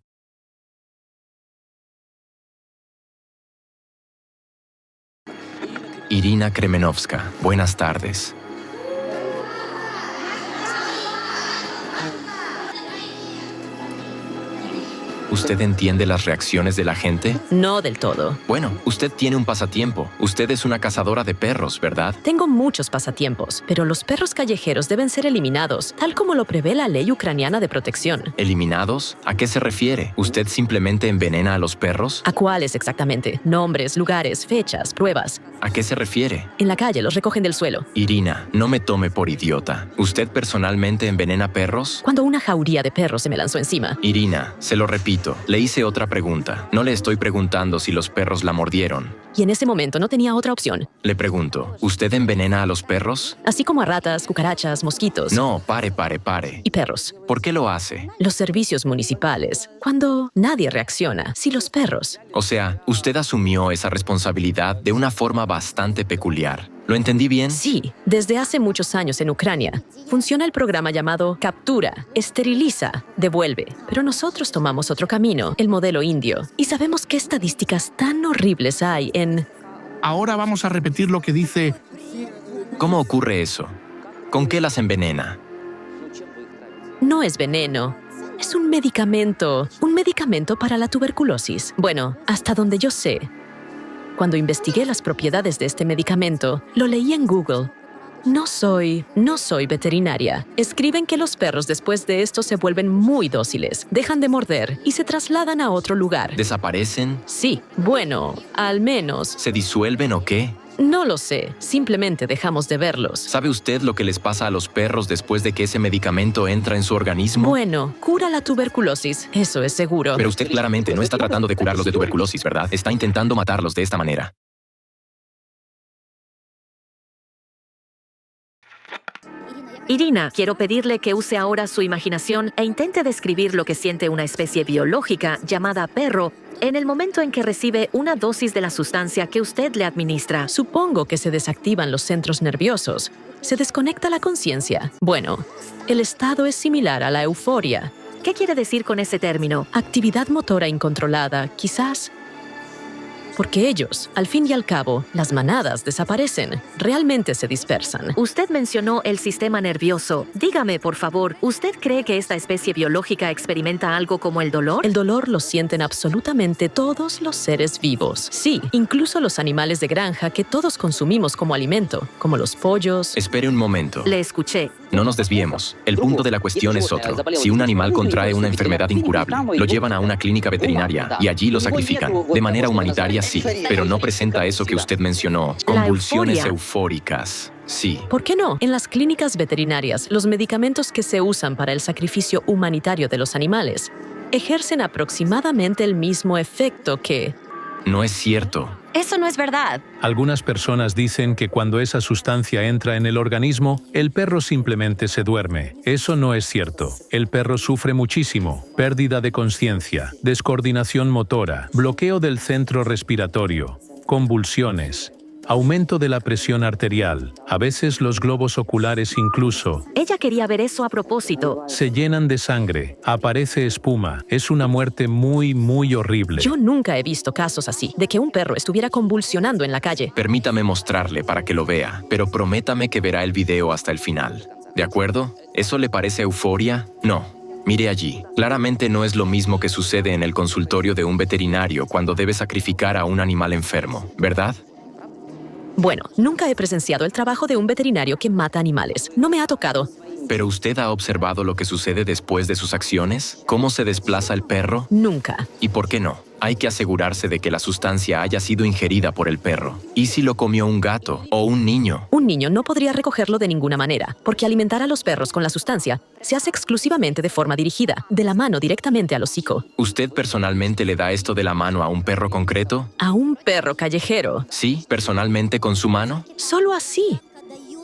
Irina Kremenovska, buenas tardes. ¿Usted entiende las reacciones de la gente? No del todo. Bueno, usted tiene un pasatiempo. Usted es una cazadora de perros, ¿verdad? Tengo muchos pasatiempos, pero los perros callejeros deben ser eliminados, tal como lo prevé la ley ucraniana de protección. ¿Eliminados? ¿A qué se refiere? ¿Usted simplemente envenena a los perros? ¿A cuáles exactamente? Nombres, lugares, fechas, pruebas. ¿A qué se refiere? En la calle los recogen del suelo. Irina, no me tome por idiota. ¿Usted personalmente envenena perros? Cuando una jauría de perros se me lanzó encima. Irina, se lo repito, le hice otra pregunta. No le estoy preguntando si los perros la mordieron. Y en ese momento no tenía otra opción. Le pregunto, ¿usted envenena a los perros? Así como a ratas, cucarachas, mosquitos. No, pare. Y perros. ¿Por qué lo hace? Los servicios municipales. Cuando nadie reacciona. Si los perros. O sea, usted asumió esa responsabilidad de una forma bastante peculiar. ¿Lo entendí bien? Sí, desde hace muchos años en Ucrania funciona el programa llamado Captura, Esteriliza, Devuelve. Pero nosotros tomamos otro camino, el modelo indio. Y sabemos qué estadísticas tan horribles hay en... Ahora vamos a repetir lo que dice... ¿Cómo ocurre eso? ¿Con qué las envenena? No es veneno. Es un medicamento para la tuberculosis. Bueno, hasta donde yo sé. Cuando investigué las propiedades de este medicamento, lo leí en Google. No soy veterinaria. Escriben que los perros después de esto se vuelven muy dóciles, dejan de morder y se trasladan a otro lugar. ¿Desaparecen? Sí, bueno, al menos. ¿Se disuelven o qué? No lo sé, simplemente dejamos de verlos. ¿Sabe usted lo que les pasa a los perros después de que ese medicamento entra en su organismo? Bueno, cura la tuberculosis, eso es seguro. Pero usted claramente no está tratando de curarlos de tuberculosis, ¿verdad? Está intentando matarlos de esta manera. Irina, quiero pedirle que use ahora su imaginación e intente describir lo que siente una especie biológica llamada perro en el momento en que recibe una dosis de la sustancia que usted le administra. Supongo que se desactivan los centros nerviosos. Se desconecta la conciencia. Bueno, el estado es similar a la euforia. ¿Qué quiere decir con ese término? Actividad motora incontrolada, quizás. Porque ellos, al fin y al cabo, las manadas desaparecen, realmente se dispersan. Usted mencionó el sistema nervioso. Dígame, por favor, ¿usted cree que esta especie biológica experimenta algo como el dolor? El dolor lo sienten absolutamente todos los seres vivos. Sí, incluso los animales de granja que todos consumimos como alimento, como los pollos. Espere un momento. Le escuché. No nos desviemos. El punto de la cuestión es otro. Si un animal contrae una enfermedad incurable, lo llevan a una clínica veterinaria y allí lo sacrifican. De manera humanitaria, sí, pero no presenta eso que usted mencionó, convulsiones eufóricas. Sí. ¿Por qué no? En las clínicas veterinarias, los medicamentos que se usan para el sacrificio humanitario de los animales ejercen aproximadamente el mismo efecto que... No es cierto. Eso no es verdad. Algunas personas dicen que cuando esa sustancia entra en el organismo, el perro simplemente se duerme. Eso no es cierto. El perro sufre muchísimo. Pérdida de conciencia, descoordinación motora, bloqueo del centro respiratorio, convulsiones, aumento de la presión arterial, a veces los globos oculares incluso. Ella quería ver eso a propósito. Se llenan de sangre, aparece espuma. Es una muerte muy, muy horrible. Yo nunca he visto casos así, de que un perro estuviera convulsionando en la calle. Permítame mostrarle para que lo vea, pero prométame que verá el video hasta el final. ¿De acuerdo? ¿Eso le parece euforia? No. Mire allí. Claramente no es lo mismo que sucede en el consultorio de un veterinario cuando debe sacrificar a un animal enfermo, ¿verdad? Bueno, nunca he presenciado el trabajo de un veterinario que mata animales. No me ha tocado. ¿Pero usted ha observado lo que sucede después de sus acciones? ¿Cómo se desplaza el perro? Nunca. ¿Y por qué no? Hay que asegurarse de que la sustancia haya sido ingerida por el perro. ¿Y si lo comió un gato o un niño? Un niño no podría recogerlo de ninguna manera, porque alimentar a los perros con la sustancia se hace exclusivamente de forma dirigida, de la mano directamente al hocico. ¿Usted personalmente le da esto de la mano a un perro concreto? ¿A un perro callejero? Sí, personalmente con su mano. Solo así.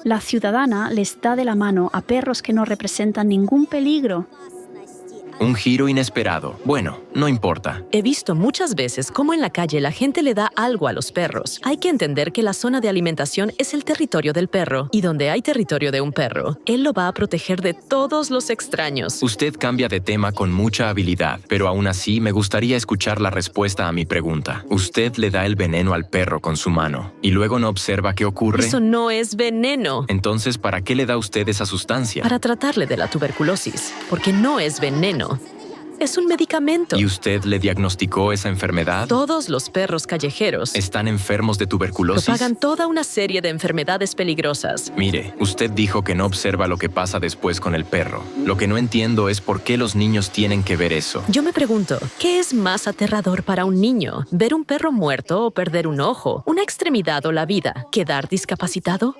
La ciudadana les da de la mano a perros que no representan ningún peligro. Un giro inesperado. Bueno, no importa. He visto muchas veces cómo en la calle la gente le da algo a los perros. Hay que entender que la zona de alimentación es el territorio del perro. Y donde hay territorio de un perro, él lo va a proteger de todos los extraños. Usted cambia de tema con mucha habilidad, pero aún así me gustaría escuchar la respuesta a mi pregunta. Usted le da el veneno al perro con su mano y luego no observa qué ocurre. Eso no es veneno. Entonces, ¿para qué le da usted esa sustancia? Para tratarle de la tuberculosis, porque no es veneno. Es un medicamento. ¿Y usted le diagnosticó esa enfermedad? Todos los perros callejeros ¿Están enfermos de tuberculosis? propagan toda una serie de enfermedades peligrosas. Mire, usted dijo que no observa lo que pasa después con el perro. Lo que no entiendo es por qué los niños tienen que ver eso. Yo me pregunto, ¿qué es más aterrador para un niño? ¿Ver un perro muerto o perder un ojo, una extremidad o la vida? ¿Quedar discapacitado?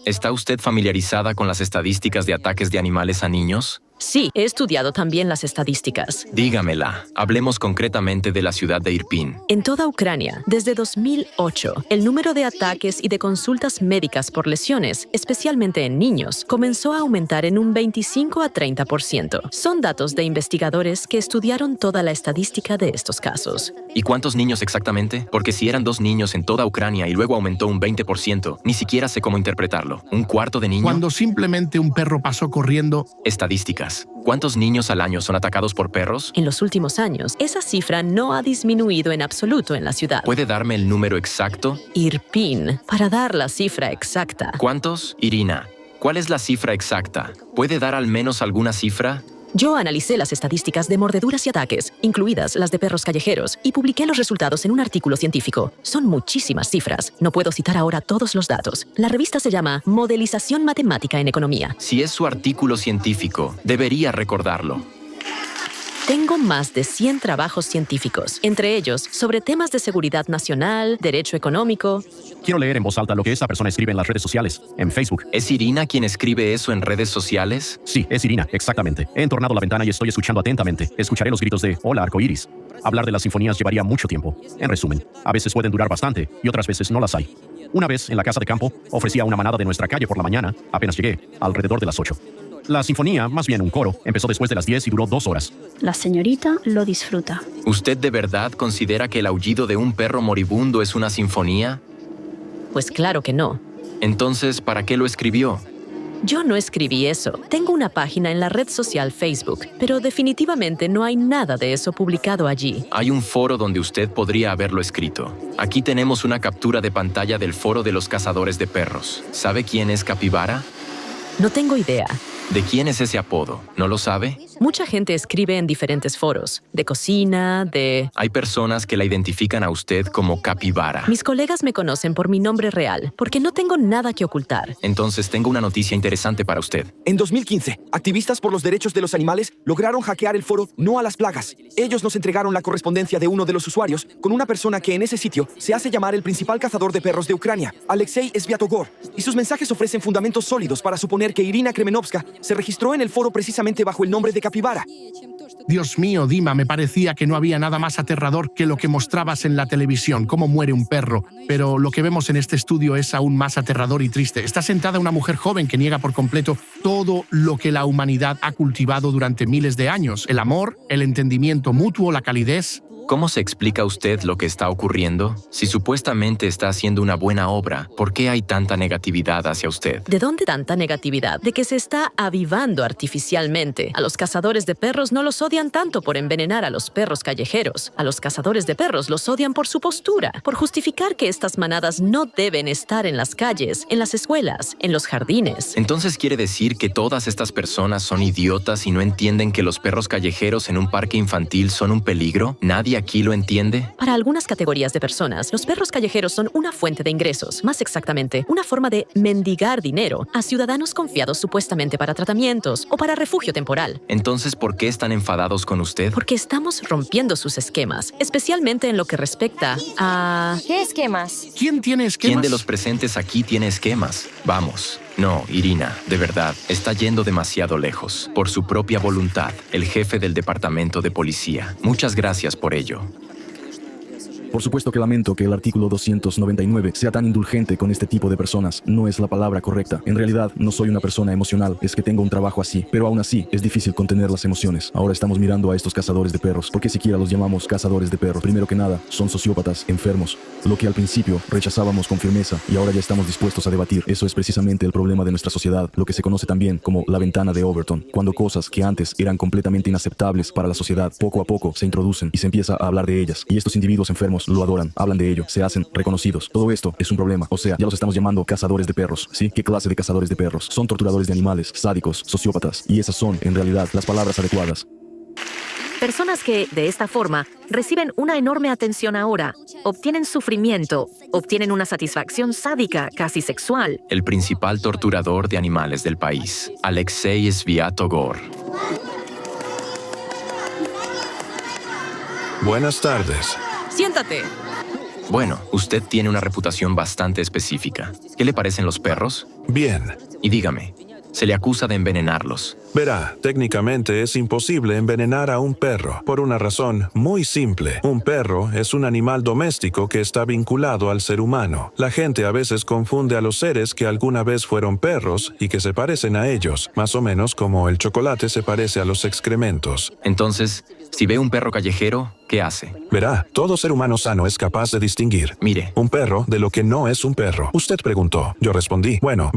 ¿Está usted familiarizada con las estadísticas de ataques de animales a niños? Sí, he estudiado también las estadísticas. Dígamela. Hablemos concretamente de la ciudad de Irpin. En toda Ucrania, desde 2008, el número de ataques y de consultas médicas por lesiones, especialmente en niños, comenzó a aumentar en un 25 a 30%. Son datos de investigadores que estudiaron toda la estadística de estos casos. ¿Y cuántos niños exactamente? Porque si eran 2 niños en toda Ucrania y luego aumentó un 20%, ni siquiera sé cómo interpretarlo. ¿Un cuarto de niño? Cuando simplemente un perro pasó corriendo. Estadísticas. ¿Cuántos niños al año son atacados por perros? En los últimos años, esa cifra no ha disminuido en absoluto en la ciudad. ¿Puede darme el número exacto? Irpin, para dar la cifra exacta. ¿Cuántos? Irina, ¿cuál es la cifra exacta? ¿Puede dar al menos alguna cifra? Yo analicé las estadísticas de mordeduras y ataques, incluidas las de perros callejeros, y publiqué los resultados en un artículo científico. Son muchísimas cifras. No puedo citar ahora todos los datos. La revista se llama Modelización Matemática en Economía. Si es su artículo científico, debería recordarlo. Tengo más de 100 trabajos científicos, entre ellos sobre temas de seguridad nacional, derecho económico. Quiero leer en voz alta lo que esa persona escribe en las redes sociales, en Facebook. ¿Es Irina quien escribe eso en redes sociales? Sí, es Irina, exactamente. He entornado la ventana y estoy escuchando atentamente. Escucharé los gritos de «Hola, arcoíris». Hablar de las sinfonías llevaría mucho tiempo. En resumen, a veces pueden durar bastante y otras veces no las hay. Una vez, en la casa de campo, ofrecía una manada de nuestra calle por la mañana. Apenas llegué, alrededor de las 8. La sinfonía, más bien un coro, empezó después de las 10 y duró 2 horas. La señorita lo disfruta. ¿Usted de verdad considera que el aullido de un perro moribundo es una sinfonía? Pues claro que no. Entonces, ¿para qué lo escribió? Yo no escribí eso. Tengo una página en la red social Facebook, pero definitivamente no hay nada de eso publicado allí. Hay un foro donde usted podría haberlo escrito. Aquí tenemos una captura de pantalla del foro de los cazadores de perros. ¿Sabe quién es Capibara? No tengo idea. ¿De quién es ese apodo? ¿No lo sabe? Mucha gente escribe en diferentes foros, de cocina, de... Hay personas que la identifican a usted como Capibara. Mis colegas me conocen por mi nombre real, porque no tengo nada que ocultar. Entonces tengo una noticia interesante para usted. En 2015, activistas por los derechos de los animales lograron hackear el foro No a las Plagas. Ellos nos entregaron la correspondencia de uno de los usuarios con una persona que en ese sitio se hace llamar el principal cazador de perros de Ucrania, Alexei Sviatogor, y sus mensajes ofrecen fundamentos sólidos para suponer que Irina Kremenovska se registró en el foro precisamente bajo el nombre de Capibara. Dios mío, Dima, me parecía que no había nada más aterrador que lo que mostrabas en la televisión, cómo muere un perro. Pero lo que vemos en este estudio es aún más aterrador y triste. Está sentada una mujer joven que niega por completo todo lo que la humanidad ha cultivado durante miles de años. El amor, el entendimiento mutuo, la calidez. ¿Cómo se explica usted lo que está ocurriendo? Si supuestamente está haciendo una buena obra, ¿por qué hay tanta negatividad hacia usted? ¿De dónde tanta negatividad? De que se está avivando artificialmente. A los cazadores de perros no los odian tanto por envenenar a los perros callejeros. A los cazadores de perros los odian por su postura, por justificar que estas manadas no deben estar en las calles, en las escuelas, en los jardines. Entonces quiere decir que todas estas personas son idiotas y no entienden que los perros callejeros en un parque infantil son un peligro. ¿Nadie aquí lo entiende? Para algunas categorías de personas, los perros callejeros son una fuente de ingresos, más exactamente, una forma de mendigar dinero a ciudadanos confiados supuestamente para tratamientos o para refugio temporal. Entonces, ¿por qué están enfadados con usted? Porque estamos rompiendo sus esquemas, especialmente en lo que respecta a... ¿Qué esquemas? ¿Quién tiene esquemas? ¿Quién de los presentes aquí tiene esquemas? Vamos. No, Irina, de verdad, está yendo demasiado lejos. Por su propia voluntad, el jefe del departamento de policía. Muchas gracias por ello. Por supuesto que lamento que el artículo 299 sea tan indulgente con este tipo de personas. No es la palabra correcta. En realidad, no soy una persona emocional, es que tengo un trabajo así. Pero aún así, es difícil contener las emociones. Ahora estamos mirando a estos cazadores de perros. ¿Por qué siquiera los llamamos cazadores de perros? Primero que nada, son sociópatas, enfermos. Lo que al principio rechazábamos con firmeza y ahora ya estamos dispuestos a debatir. Eso es precisamente el problema de nuestra sociedad, lo que se conoce también como la ventana de Overton. Cuando cosas que antes eran completamente inaceptables para la sociedad, poco a poco se introducen y se empieza a hablar de ellas. Y estos individuos enfermos lo adoran, hablan de ello, se hacen reconocidos. Todo esto es un problema. O sea, ya los estamos llamando cazadores de perros, ¿sí? ¿Qué clase de cazadores de perros? Son torturadores de animales, sádicos, sociópatas. Y esas son, en realidad, las palabras adecuadas. Personas que, de esta forma, reciben una enorme atención ahora, obtienen sufrimiento, obtienen una satisfacción sádica, casi sexual. El principal torturador de animales del país, Alexei Sviatogor. Buenas tardes. Siéntate. Bueno, usted tiene una reputación bastante específica. ¿Qué le parecen los perros? Bien. Y dígame, se le acusa de envenenarlos. Verá, técnicamente es imposible envenenar a un perro, por una razón muy simple. Un perro es un animal doméstico que está vinculado al ser humano. La gente a veces confunde a los seres que alguna vez fueron perros y que se parecen a ellos, más o menos como el chocolate se parece a los excrementos. Entonces, si ve un perro callejero, ¿qué hace? Verá, todo ser humano sano es capaz de distinguir. Mire, un perro de lo que no es un perro. Usted preguntó, yo respondí. Bueno,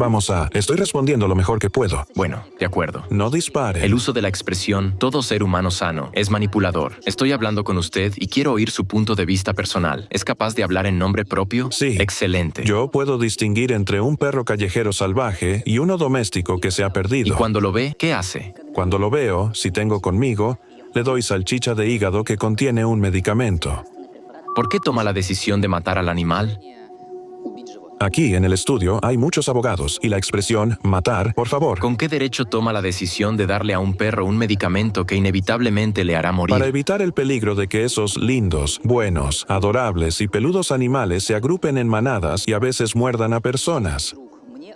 estoy respondiendo lo mejor que puedo. Bueno, de acuerdo. No dispare. El uso de la expresión todo ser humano sano es manipulador. Estoy hablando con usted y quiero oír su punto de vista personal. ¿Es capaz de hablar en nombre propio? Sí. Excelente. Yo puedo distinguir entre un perro callejero salvaje y uno doméstico que se ha perdido. ¿Y cuando lo ve, qué hace? Cuando lo veo, si tengo conmigo, le doy salchicha de hígado que contiene un medicamento. ¿Por qué toma la decisión de matar al animal? Aquí, en el estudio, hay muchos abogados y la expresión matar, por favor. ¿Con qué derecho toma la decisión de darle a un perro un medicamento que inevitablemente le hará morir? Para evitar el peligro de que esos lindos, buenos, adorables y peludos animales se agrupen en manadas y a veces muerdan a personas.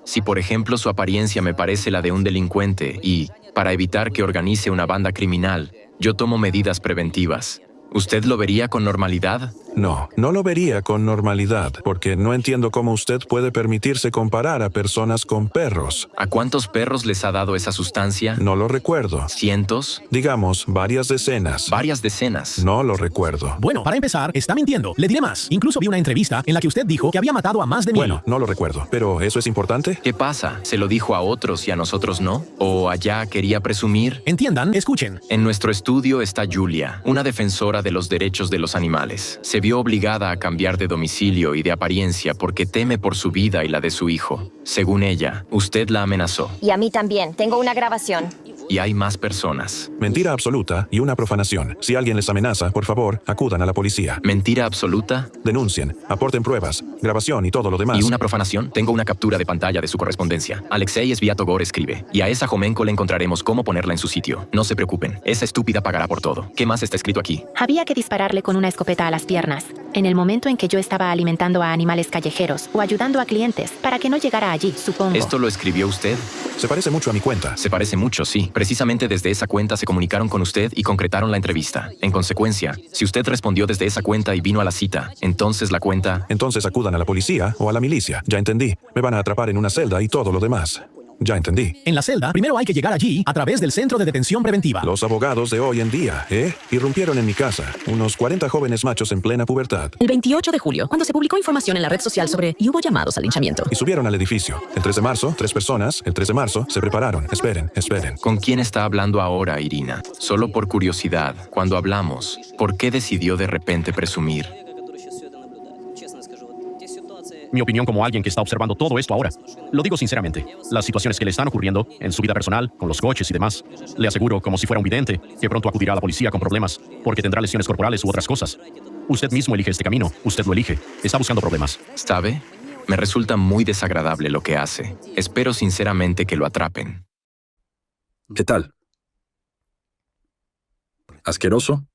Si, por ejemplo, su apariencia me parece la de un delincuente y, para evitar que organice una banda criminal, yo tomo medidas preventivas, ¿usted lo vería con normalidad? No, no lo vería con normalidad, porque no entiendo cómo usted puede permitirse comparar a personas con perros. ¿A cuántos perros les ha dado esa sustancia? No lo recuerdo. ¿Cientos? Digamos, varias decenas. ¿Varias decenas? No lo recuerdo. Bueno, para empezar, está mintiendo. Le diré más. Incluso vi una entrevista en la que usted dijo que había matado a más de 1000. Bueno, no lo recuerdo. ¿Pero eso es importante? ¿Qué pasa? ¿Se lo dijo a otros y a nosotros no? ¿O allá quería presumir? Entiendan, escuchen. En nuestro estudio está Julia, una defensora de los derechos de los animales. Se vio obligada a cambiar de domicilio y de apariencia porque teme por su vida y la de su hijo. Según ella, usted la amenazó. Y a mí también. Tengo una grabación. Y hay más personas. Mentira absoluta y una profanación. Si alguien les amenaza, por favor, acudan a la policía. ¿Mentira absoluta? Denuncien, aporten pruebas, grabación y todo lo demás. ¿Y una profanación? Tengo una captura de pantalla de su correspondencia. Alexei Sviatogor escribe, y a esa jomenco le encontraremos cómo ponerla en su sitio. No se preocupen, esa estúpida pagará por todo. ¿Qué más está escrito aquí? Había que dispararle con una escopeta a las piernas, en el momento en que yo estaba alimentando a animales callejeros o ayudando a clientes, para que no llegara allí, supongo. ¿Esto lo escribió usted? Se parece mucho a mi cuenta. Se parece mucho, sí. Precisamente desde esa cuenta se comunicaron con usted y concretaron la entrevista. En consecuencia, si usted respondió desde esa cuenta y vino a la cita, entonces la cuenta... Entonces acudan a la policía o a la milicia. Ya entendí. Me van a atrapar en una celda y todo lo demás. Ya entendí. En la celda, primero hay que llegar allí a través del Centro de Detención Preventiva. Los abogados de hoy en día, irrumpieron en mi casa. Unos 40 jóvenes machos en plena pubertad. El 28 de julio, cuando se publicó información en la red social sobre y hubo llamados al linchamiento. Y subieron al edificio. El 3 de marzo, 3 personas. El 3 de marzo, se prepararon. Esperen. ¿Con quién está hablando ahora, Irina? Solo por curiosidad, cuando hablamos, ¿por qué decidió de repente presumir? Mi opinión como alguien que está observando todo esto ahora. Lo digo sinceramente. Las situaciones que le están ocurriendo en su vida personal, con los coches y demás, le aseguro, como si fuera un vidente, que pronto acudirá a la policía con problemas, porque tendrá lesiones corporales u otras cosas. Usted mismo elige este camino. Usted lo elige. Está buscando problemas. ¿Sabe? Me resulta muy desagradable lo que hace. Espero sinceramente que lo atrapen. ¿Qué tal? ¿Asqueroso?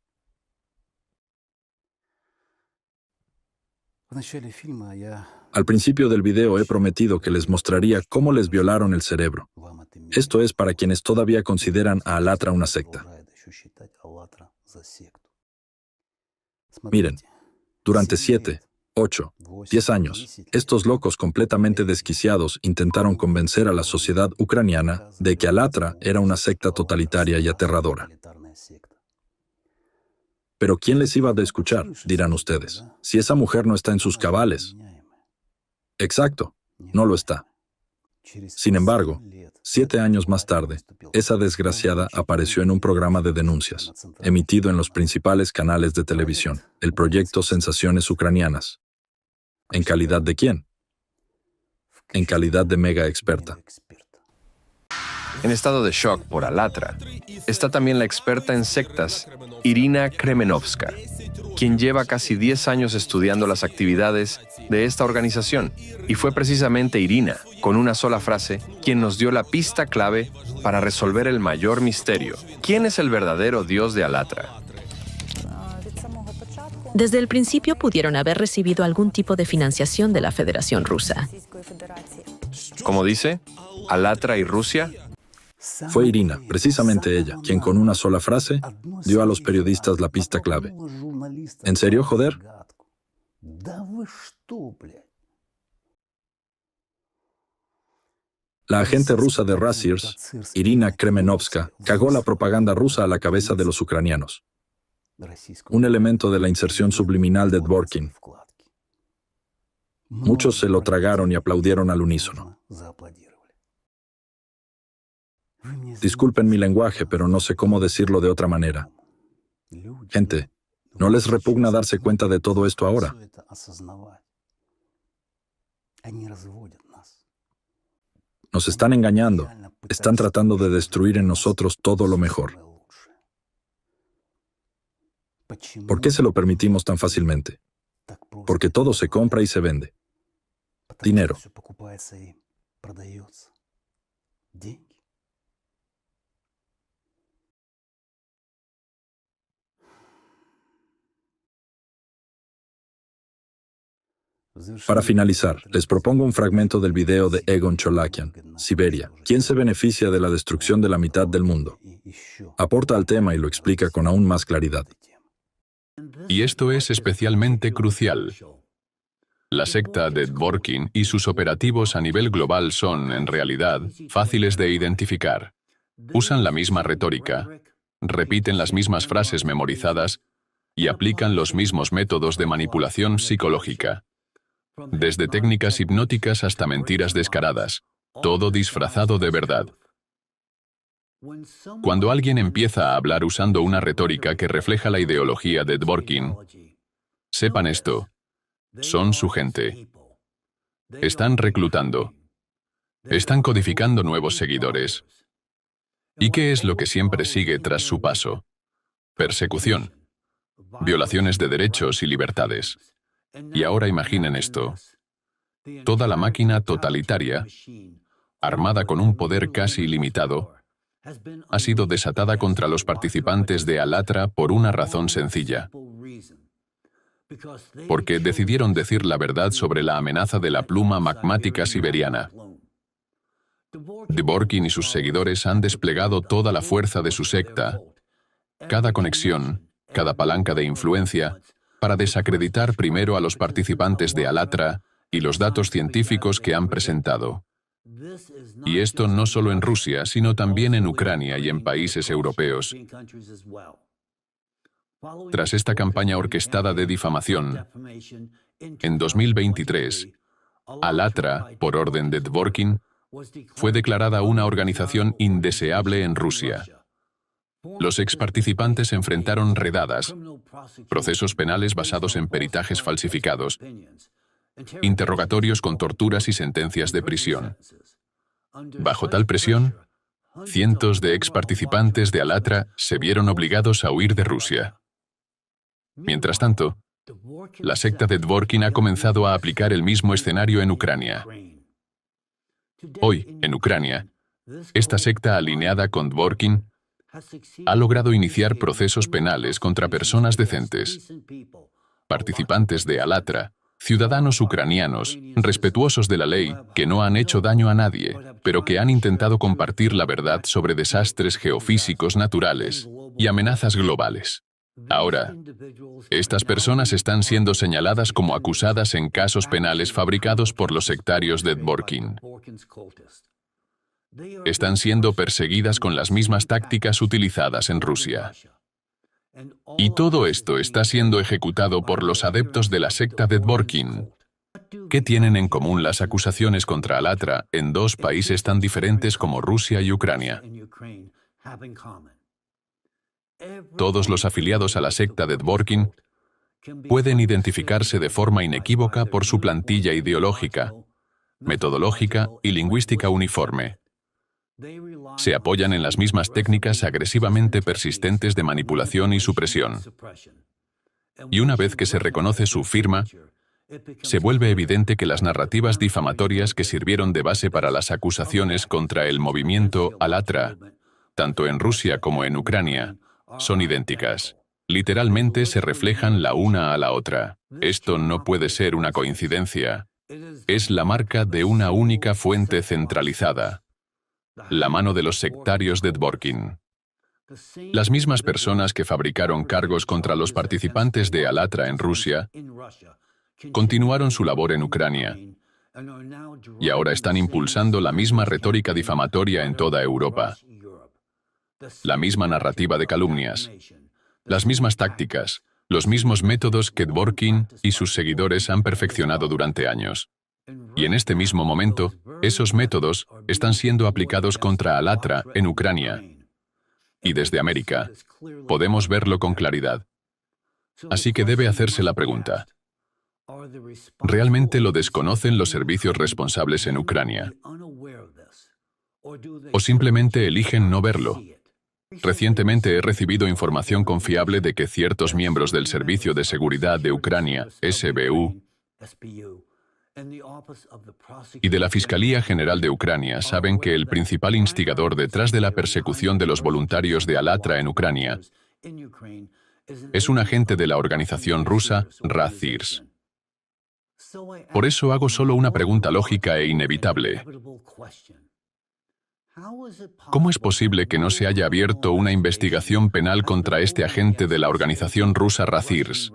Al principio del video he prometido que les mostraría cómo les violaron el cerebro. Esto es para quienes todavía consideran a Alatra una secta. Miren, durante 7, 8, 10 años, estos locos completamente desquiciados intentaron convencer a la sociedad ucraniana de que Alatra era una secta totalitaria y aterradora. Pero ¿quién les iba a escuchar? Dirán ustedes. Si esa mujer no está en sus cabales. Exacto, no lo está. Sin embargo, 7 años más tarde, esa desgraciada apareció en un programa de denuncias, emitido en los principales canales de televisión, el proyecto Sensaciones Ucranianas. ¿En calidad de quién? En calidad de mega experta. En estado de shock por Alatra, está también la experta en sectas, Irina Kremenovska, quien lleva casi 10 años estudiando las actividades de esta organización. Y fue precisamente Irina, con una sola frase, quien nos dio la pista clave para resolver el mayor misterio. ¿Quién es el verdadero dios de Alatra? Desde el principio pudieron haber recibido algún tipo de financiación de la Federación Rusa. Como dice, Alatra y Rusia. Fue Irina, precisamente ella, quien con una sola frase dio a los periodistas la pista clave. ¿En serio, joder? La agente rusa de Razirs, Irina Kremenovska, cagó la propaganda rusa a la cabeza de los ucranianos. Un elemento de la inserción subliminal de Dvorkin. Muchos se lo tragaron y aplaudieron al unísono. Disculpen mi lenguaje, pero no sé cómo decirlo de otra manera. Gente, ¿no les repugna darse cuenta de todo esto ahora? Nos están engañando. Están tratando de destruir en nosotros todo lo mejor. ¿Por qué se lo permitimos tan fácilmente? Porque todo se compra y se vende. Dinero. Para finalizar, les propongo un fragmento del video de Egon Cholakian, Siberia. ¿Quién se beneficia de la destrucción de la mitad del mundo? Aporta al tema y lo explica con aún más claridad. Y esto es especialmente crucial. La secta de Dvorkin y sus operativos a nivel global son, en realidad, fáciles de identificar. Usan la misma retórica, repiten las mismas frases memorizadas y aplican los mismos métodos de manipulación psicológica. Desde técnicas hipnóticas hasta mentiras descaradas, todo disfrazado de verdad. Cuando alguien empieza a hablar usando una retórica que refleja la ideología de Dvorkin, sepan esto, son su gente. Están reclutando. Están codificando nuevos seguidores. ¿Y qué es lo que siempre sigue tras su paso? Persecución, violaciones de derechos y libertades. Y ahora imaginen esto. Toda la máquina totalitaria, armada con un poder casi ilimitado, ha sido desatada contra los participantes de Alatra por una razón sencilla. Porque decidieron decir la verdad sobre la amenaza de la pluma magmática siberiana. Dvorkin y sus seguidores han desplegado toda la fuerza de su secta, cada conexión, cada palanca de influencia, para desacreditar primero a los participantes de Alatra y los datos científicos que han presentado. Y esto no solo en Rusia, sino también en Ucrania y en países europeos. Tras esta campaña orquestada de difamación, en 2023, Alatra, por orden de Dvorkin, fue declarada una organización indeseable en Rusia. Los exparticipantes enfrentaron redadas, procesos penales basados en peritajes falsificados, interrogatorios con torturas y sentencias de prisión. Bajo tal presión, cientos de exparticipantes de Alatra se vieron obligados a huir de Rusia. Mientras tanto, la secta de Dvorkin ha comenzado a aplicar el mismo escenario en Ucrania. Hoy, en Ucrania, esta secta alineada con Dvorkin ha logrado iniciar procesos penales contra personas decentes, participantes de Alatra, ciudadanos ucranianos, respetuosos de la ley, que no han hecho daño a nadie, pero que han intentado compartir la verdad sobre desastres geofísicos naturales y amenazas globales. Ahora, estas personas están siendo señaladas como acusadas en casos penales fabricados por los sectarios de Dvorkin. Están siendo perseguidas con las mismas tácticas utilizadas en Rusia. Y todo esto está siendo ejecutado por los adeptos de la secta de Dvorkin. ¿Qué tienen en común las acusaciones contra Alatra en dos países tan diferentes como Rusia y Ucrania? Todos los afiliados a la secta de Dvorkin pueden identificarse de forma inequívoca por su plantilla ideológica, metodológica y lingüística uniforme. Se apoyan en las mismas técnicas agresivamente persistentes de manipulación y supresión. Y una vez que se reconoce su firma, se vuelve evidente que las narrativas difamatorias que sirvieron de base para las acusaciones contra el movimiento Alatra, tanto en Rusia como en Ucrania, son idénticas. Literalmente se reflejan la una a la otra. Esto no puede ser una coincidencia. Es la marca de una única fuente centralizada, la mano de los sectarios de Dvorkin. Las mismas personas que fabricaron cargos contra los participantes de Alatra en Rusia continuaron su labor en Ucrania y ahora están impulsando la misma retórica difamatoria en toda Europa, la misma narrativa de calumnias, las mismas tácticas, los mismos métodos que Dvorkin y sus seguidores han perfeccionado durante años. Y en este mismo momento, esos métodos están siendo aplicados contra Alatra en Ucrania. Y desde América, podemos verlo con claridad. Así que debe hacerse la pregunta: ¿realmente lo desconocen los servicios responsables en Ucrania? ¿O simplemente eligen no verlo? Recientemente he recibido información confiable de que ciertos miembros del Servicio de Seguridad de Ucrania, SBU, y de la Fiscalía General de Ucrania saben que el principal instigador detrás de la persecución de los voluntarios de Alatra en Ucrania es un agente de la organización rusa Razirs. Por eso hago solo una pregunta lógica e inevitable. ¿Cómo es posible que no se haya abierto una investigación penal contra este agente de la organización rusa Razirs?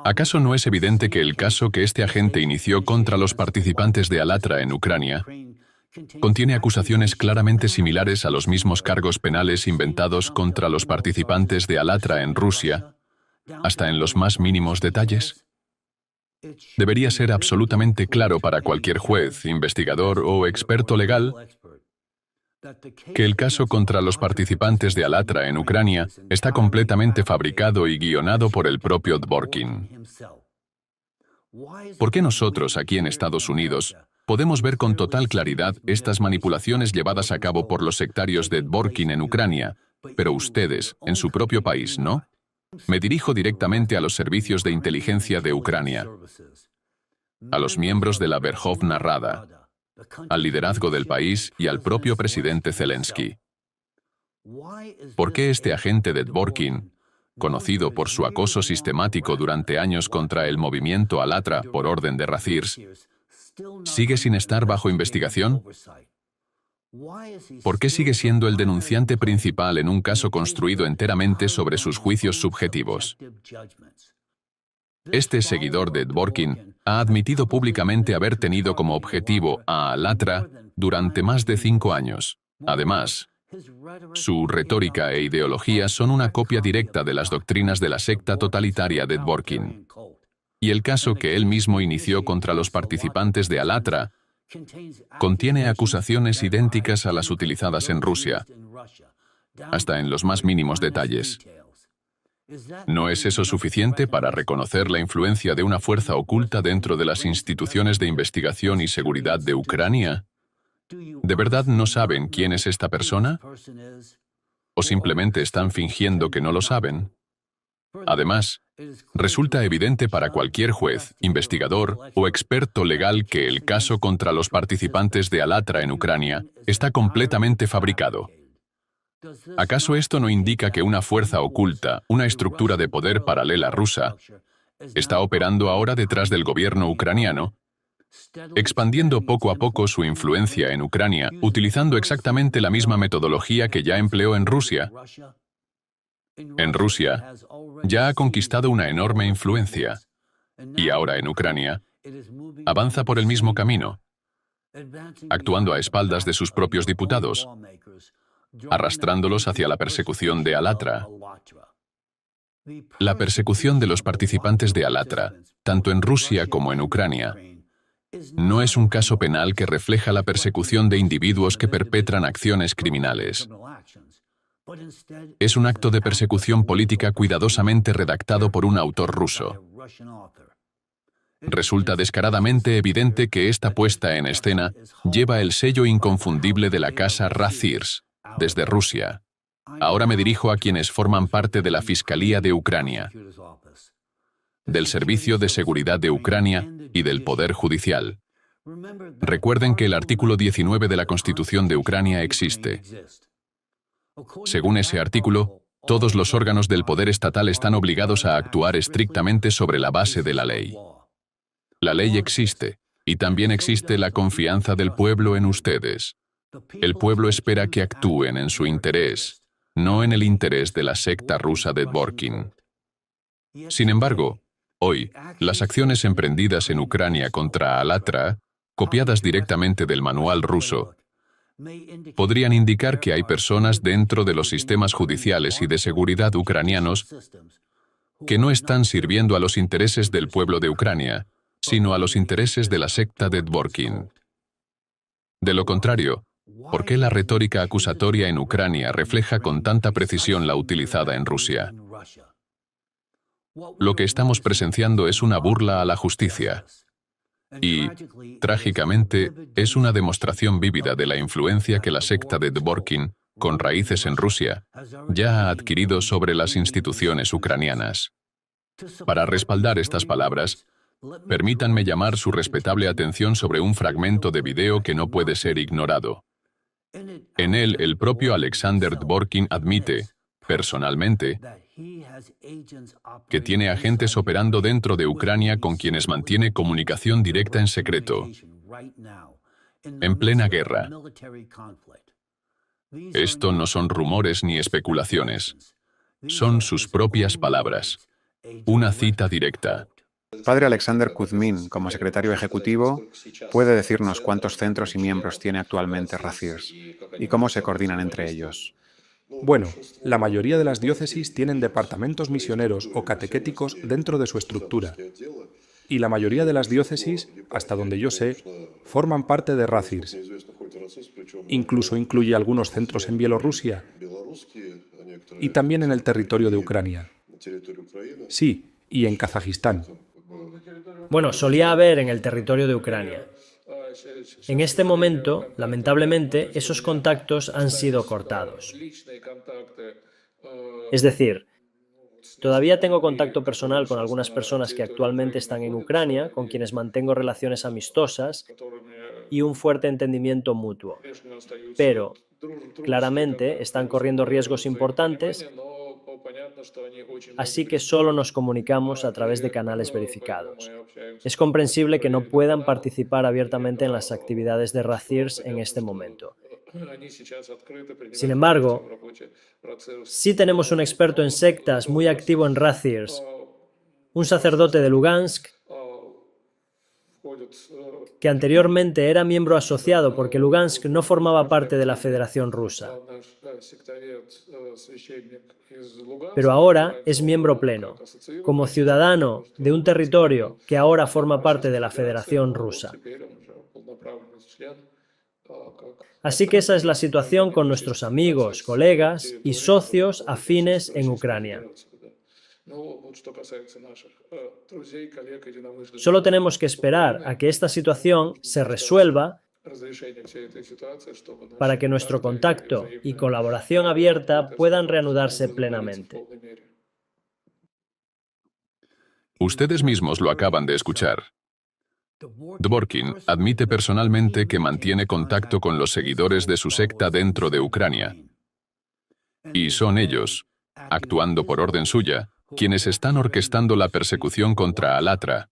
¿Acaso no es evidente que el caso que este agente inició contra los participantes de Alatra en Ucrania contiene acusaciones claramente similares a los mismos cargos penales inventados contra los participantes de Alatra en Rusia, hasta en los más mínimos detalles? Debería ser absolutamente claro para cualquier juez, investigador o experto legal que el caso contra los participantes de Alatra en Ucrania está completamente fabricado y guionado por el propio Dvorkin. ¿Por qué nosotros, aquí en Estados Unidos, podemos ver con total claridad estas manipulaciones llevadas a cabo por los sectarios de Dvorkin en Ucrania, pero ustedes, en su propio país, no? Me dirijo directamente a los servicios de inteligencia de Ucrania, a los miembros de la Verkhovna Rada, al liderazgo del país y al propio presidente Zelensky. ¿Por qué este agente de Dvorkin, conocido por su acoso sistemático durante años contra el movimiento Alatra por orden de Razirs, sigue sin estar bajo investigación? ¿Por qué sigue siendo el denunciante principal en un caso construido enteramente sobre sus juicios subjetivos? Este seguidor de Dvorkin ha admitido públicamente haber tenido como objetivo a Alatra durante más de 5 años. Además, su retórica e ideología son una copia directa de las doctrinas de la secta totalitaria de Dvorkin. Y el caso que él mismo inició contra los participantes de Alatra contiene acusaciones idénticas a las utilizadas en Rusia, hasta en los más mínimos detalles. ¿No es eso suficiente para reconocer la influencia de una fuerza oculta dentro de las instituciones de investigación y seguridad de Ucrania? ¿De verdad no saben quién es esta persona? ¿O simplemente están fingiendo que no lo saben? Además, resulta evidente para cualquier juez, investigador o experto legal que el caso contra los participantes de Alatra en Ucrania está completamente fabricado. ¿Acaso esto no indica que una fuerza oculta, una estructura de poder paralela rusa, está operando ahora detrás del gobierno ucraniano, expandiendo poco a poco su influencia en Ucrania, utilizando exactamente la misma metodología que ya empleó en Rusia? En Rusia, ya ha conquistado una enorme influencia, y ahora en Ucrania, avanza por el mismo camino, actuando a espaldas de sus propios diputados, arrastrándolos hacia la persecución de Alatra. La persecución de los participantes de Alatra, tanto en Rusia como en Ucrania, no es un caso penal que refleja la persecución de individuos que perpetran acciones criminales. Es un acto de persecución política cuidadosamente redactado por un autor ruso. Resulta descaradamente evidente que esta puesta en escena lleva el sello inconfundible de la casa Razirs, desde Rusia. Ahora me dirijo a quienes forman parte de la Fiscalía de Ucrania, del Servicio de Seguridad de Ucrania y del Poder Judicial. Recuerden que el artículo 19 de la Constitución de Ucrania existe. Según ese artículo, todos los órganos del poder estatal están obligados a actuar estrictamente sobre la base de la ley. La ley existe, y también existe la confianza del pueblo en ustedes. El pueblo espera que actúen en su interés, no en el interés de la secta rusa de Dvorkin. Sin embargo, hoy, las acciones emprendidas en Ucrania contra Alatra, copiadas directamente del manual ruso, podrían indicar que hay personas dentro de los sistemas judiciales y de seguridad ucranianos que no están sirviendo a los intereses del pueblo de Ucrania, sino a los intereses de la secta de Dvorkin. De lo contrario, ¿por qué la retórica acusatoria en Ucrania refleja con tanta precisión la utilizada en Rusia? Lo que estamos presenciando es una burla a la justicia. Y, trágicamente, es una demostración vívida de la influencia que la secta de Dvorkin, con raíces en Rusia, ya ha adquirido sobre las instituciones ucranianas. Para respaldar estas palabras, permítanme llamar su respetable atención sobre un fragmento de video que no puede ser ignorado. En él, el propio Alexander Dvorkin admite, personalmente, que tiene agentes operando dentro de Ucrania con quienes mantiene comunicación directa en secreto, en plena guerra. Esto no son rumores ni especulaciones. Son sus propias palabras. Una cita directa. Padre Alexander Kuzmin, como secretario ejecutivo, puede decirnos cuántos centros y miembros tiene actualmente Razirs y cómo se coordinan entre ellos. Bueno, la mayoría de las diócesis tienen departamentos misioneros o catequéticos dentro de su estructura. Y la mayoría de las diócesis, hasta donde yo sé, forman parte de Razirs. Incluso incluye algunos centros en Bielorrusia y también en el territorio de Ucrania. Sí, y en Kazajistán. Bueno, solía haber en el territorio de Ucrania. En este momento, lamentablemente, esos contactos han sido cortados. Es decir, todavía tengo contacto personal con algunas personas que actualmente están en Ucrania, con quienes mantengo relaciones amistosas y un fuerte entendimiento mutuo. Pero, claramente, están corriendo riesgos importantes, así que solo nos comunicamos a través de canales verificados. Es comprensible que no puedan participar abiertamente en las actividades de Razirs en este momento. Sin embargo, sí tenemos un experto en sectas muy activo en Razirs, un sacerdote de Lugansk, que anteriormente era miembro asociado porque Lugansk no formaba parte de la Federación Rusa. Pero ahora es miembro pleno, como ciudadano de un territorio que ahora forma parte de la Federación Rusa. Así que esa es la situación con nuestros amigos, colegas y socios afines en Ucrania. Solo tenemos que esperar a que esta situación se resuelva para que nuestro contacto y colaboración abierta puedan reanudarse plenamente. Ustedes mismos lo acaban de escuchar. Dvorkin admite personalmente que mantiene contacto con los seguidores de su secta dentro de Ucrania. Y son ellos, actuando por orden suya, quienes están orquestando la persecución contra Alatra,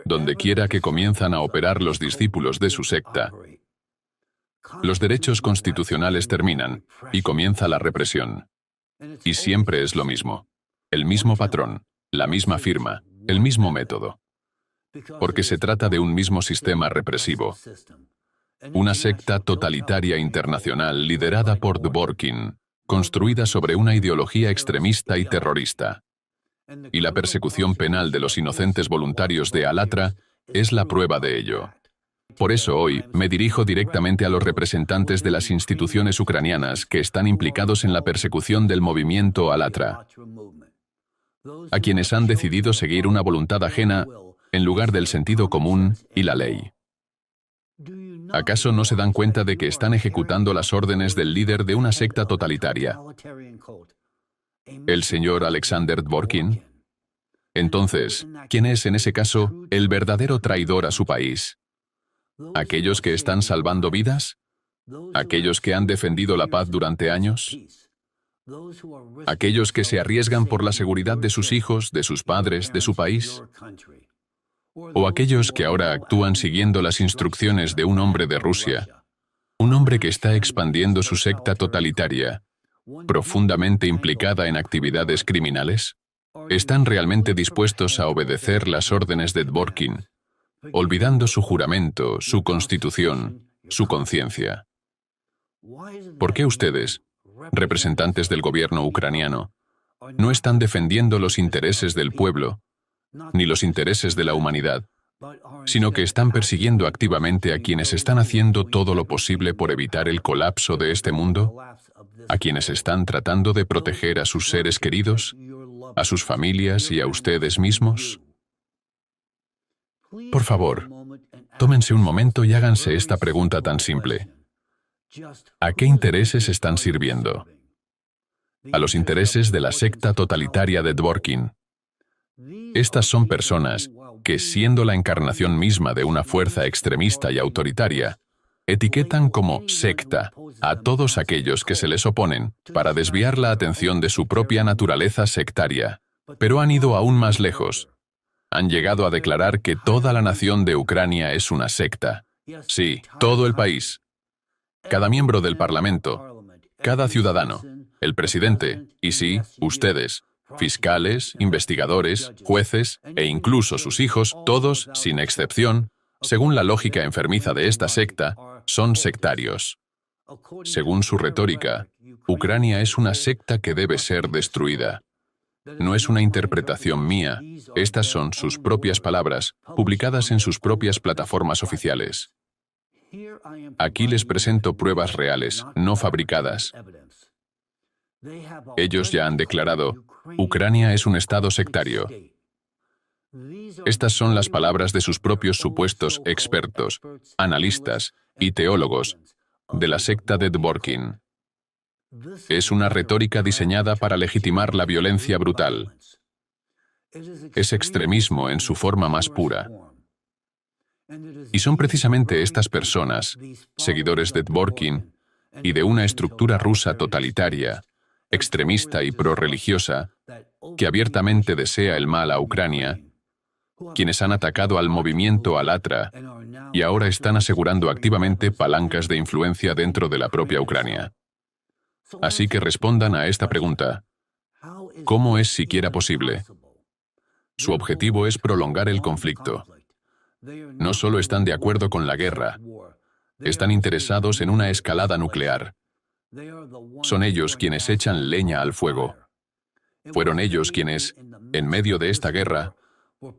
donde quiera que comienzan a operar los discípulos de su secta. Los derechos constitucionales terminan y comienza la represión. Y siempre es lo mismo. El mismo patrón, la misma firma, el mismo método. Porque se trata de un mismo sistema represivo. Una secta totalitaria internacional liderada por Dvorkin, construida sobre una ideología extremista y terrorista. Y la persecución penal de los inocentes voluntarios de Alatra es la prueba de ello. Por eso hoy me dirijo directamente a los representantes de las instituciones ucranianas que están implicados en la persecución del movimiento Alatra, a quienes han decidido seguir una voluntad ajena en lugar del sentido común y la ley. ¿Acaso no se dan cuenta de que están ejecutando las órdenes del líder de una secta totalitaria, el señor Alexander Dworkin? Entonces, ¿quién es en ese caso el verdadero traidor a su país? ¿Aquellos que están salvando vidas? ¿Aquellos que han defendido la paz durante años? ¿Aquellos que se arriesgan por la seguridad de sus hijos, de sus padres, de su país? ¿O aquellos que ahora actúan siguiendo las instrucciones de un hombre de Rusia, un hombre que está expandiendo su secta totalitaria, profundamente implicada en actividades criminales? ¿Están realmente dispuestos a obedecer las órdenes de Dworkin, olvidando su juramento, su constitución, su conciencia? ¿Por qué ustedes, representantes del gobierno ucraniano, no están defendiendo los intereses del pueblo, ni los intereses de la humanidad, sino que están persiguiendo activamente a quienes están haciendo todo lo posible por evitar el colapso de este mundo? ¿A quienes están tratando de proteger a sus seres queridos, a sus familias y a ustedes mismos? Por favor, tómense un momento y háganse esta pregunta tan simple. ¿A qué intereses están sirviendo? A los intereses de la secta totalitaria de Dworkin. Estas son personas que, siendo la encarnación misma de una fuerza extremista y autoritaria, etiquetan como secta a todos aquellos que se les oponen para desviar la atención de su propia naturaleza sectaria. Pero han ido aún más lejos. Han llegado a declarar que toda la nación de Ucrania es una secta. Sí, todo el país. Cada miembro del Parlamento, cada ciudadano, el presidente, y sí, ustedes, fiscales, investigadores, jueces e incluso sus hijos, todos, sin excepción, según la lógica enfermiza de esta secta, son sectarios. Según su retórica, Ucrania es una secta que debe ser destruida. No es una interpretación mía, estas son sus propias palabras, publicadas en sus propias plataformas oficiales. Aquí les presento pruebas reales, no fabricadas. Ellos ya han declarado, Ucrania es un estado sectario. Estas son las palabras de sus propios supuestos expertos, analistas y teólogos de la secta de Dworkin. Es una retórica diseñada para legitimar la violencia brutal. Es extremismo en su forma más pura. Y son precisamente estas personas, seguidores de Dworkin y de una estructura rusa totalitaria, extremista y prorreligiosa, que abiertamente desea el mal a Ucrania, quienes han atacado al movimiento Alatra y ahora están asegurando activamente palancas de influencia dentro de la propia Ucrania. Así que respondan a esta pregunta. ¿Cómo es siquiera posible? Su objetivo es prolongar el conflicto. No solo están de acuerdo con la guerra, están interesados en una escalada nuclear. Son ellos quienes echan leña al fuego. Fueron ellos quienes, en medio de esta guerra,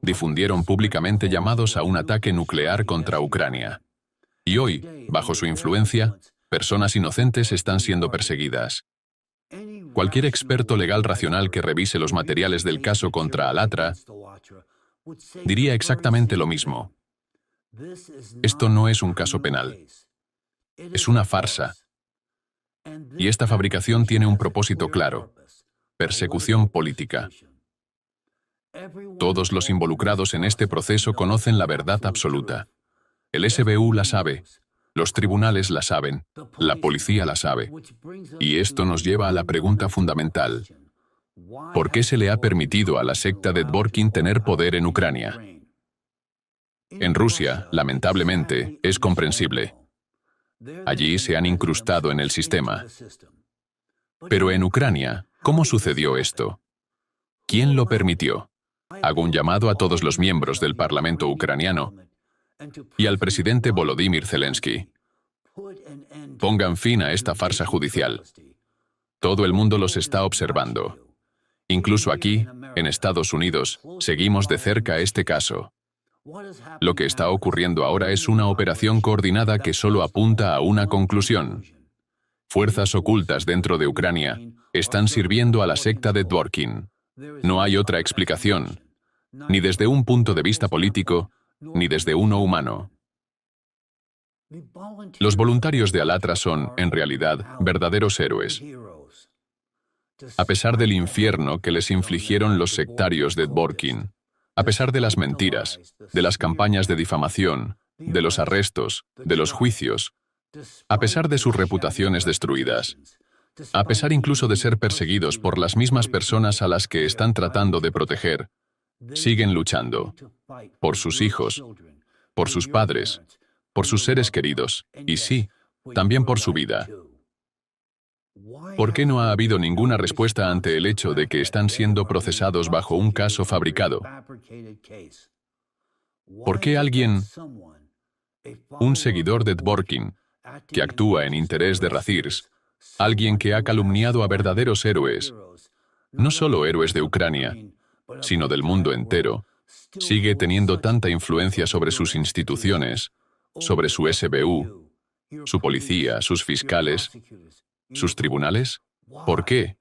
difundieron públicamente llamados a un ataque nuclear contra Ucrania. Y hoy, bajo su influencia, personas inocentes están siendo perseguidas. Cualquier experto legal racional que revise los materiales del caso contra Alatra diría exactamente lo mismo. Esto no es un caso penal. Es una farsa. Y esta fabricación tiene un propósito claro: persecución política. Todos los involucrados en este proceso conocen la verdad absoluta. El SBU la sabe, los tribunales la saben, la policía la sabe. Y esto nos lleva a la pregunta fundamental: ¿por qué se le ha permitido a la secta de Dworkin tener poder en Ucrania? En Rusia, lamentablemente, es comprensible. Allí se han incrustado en el sistema. Pero en Ucrania, ¿cómo sucedió esto? ¿Quién lo permitió? Hago un llamado a todos los miembros del Parlamento ucraniano y al presidente Volodymyr Zelensky. Pongan fin a esta farsa judicial. Todo el mundo los está observando. Incluso aquí, en Estados Unidos, seguimos de cerca este caso. Lo que está ocurriendo ahora es una operación coordinada que solo apunta a una conclusión. Fuerzas ocultas dentro de Ucrania están sirviendo a la secta de Dworkin. No hay otra explicación. ni desde un punto de vista político, ni desde uno humano. Los voluntarios de Alatra son, en realidad, verdaderos héroes. A pesar del infierno que les infligieron los sectarios de Dworkin, a pesar de las mentiras, de las campañas de difamación, de los arrestos, de los juicios, a pesar de sus reputaciones destruidas, a pesar incluso de ser perseguidos por las mismas personas a las que están tratando de proteger, siguen luchando por sus hijos, por sus padres, por sus seres queridos, y sí, también por su vida. ¿Por qué no ha habido ninguna respuesta ante el hecho de que están siendo procesados bajo un caso fabricado? ¿Por qué alguien, un seguidor de Dworkin, que actúa en interés de Razirs, alguien que ha calumniado a verdaderos héroes, no solo héroes de Ucrania, sino del mundo entero, sigue teniendo tanta influencia sobre sus instituciones, sobre su SBU, su policía, sus fiscales, sus tribunales? ¿Por qué?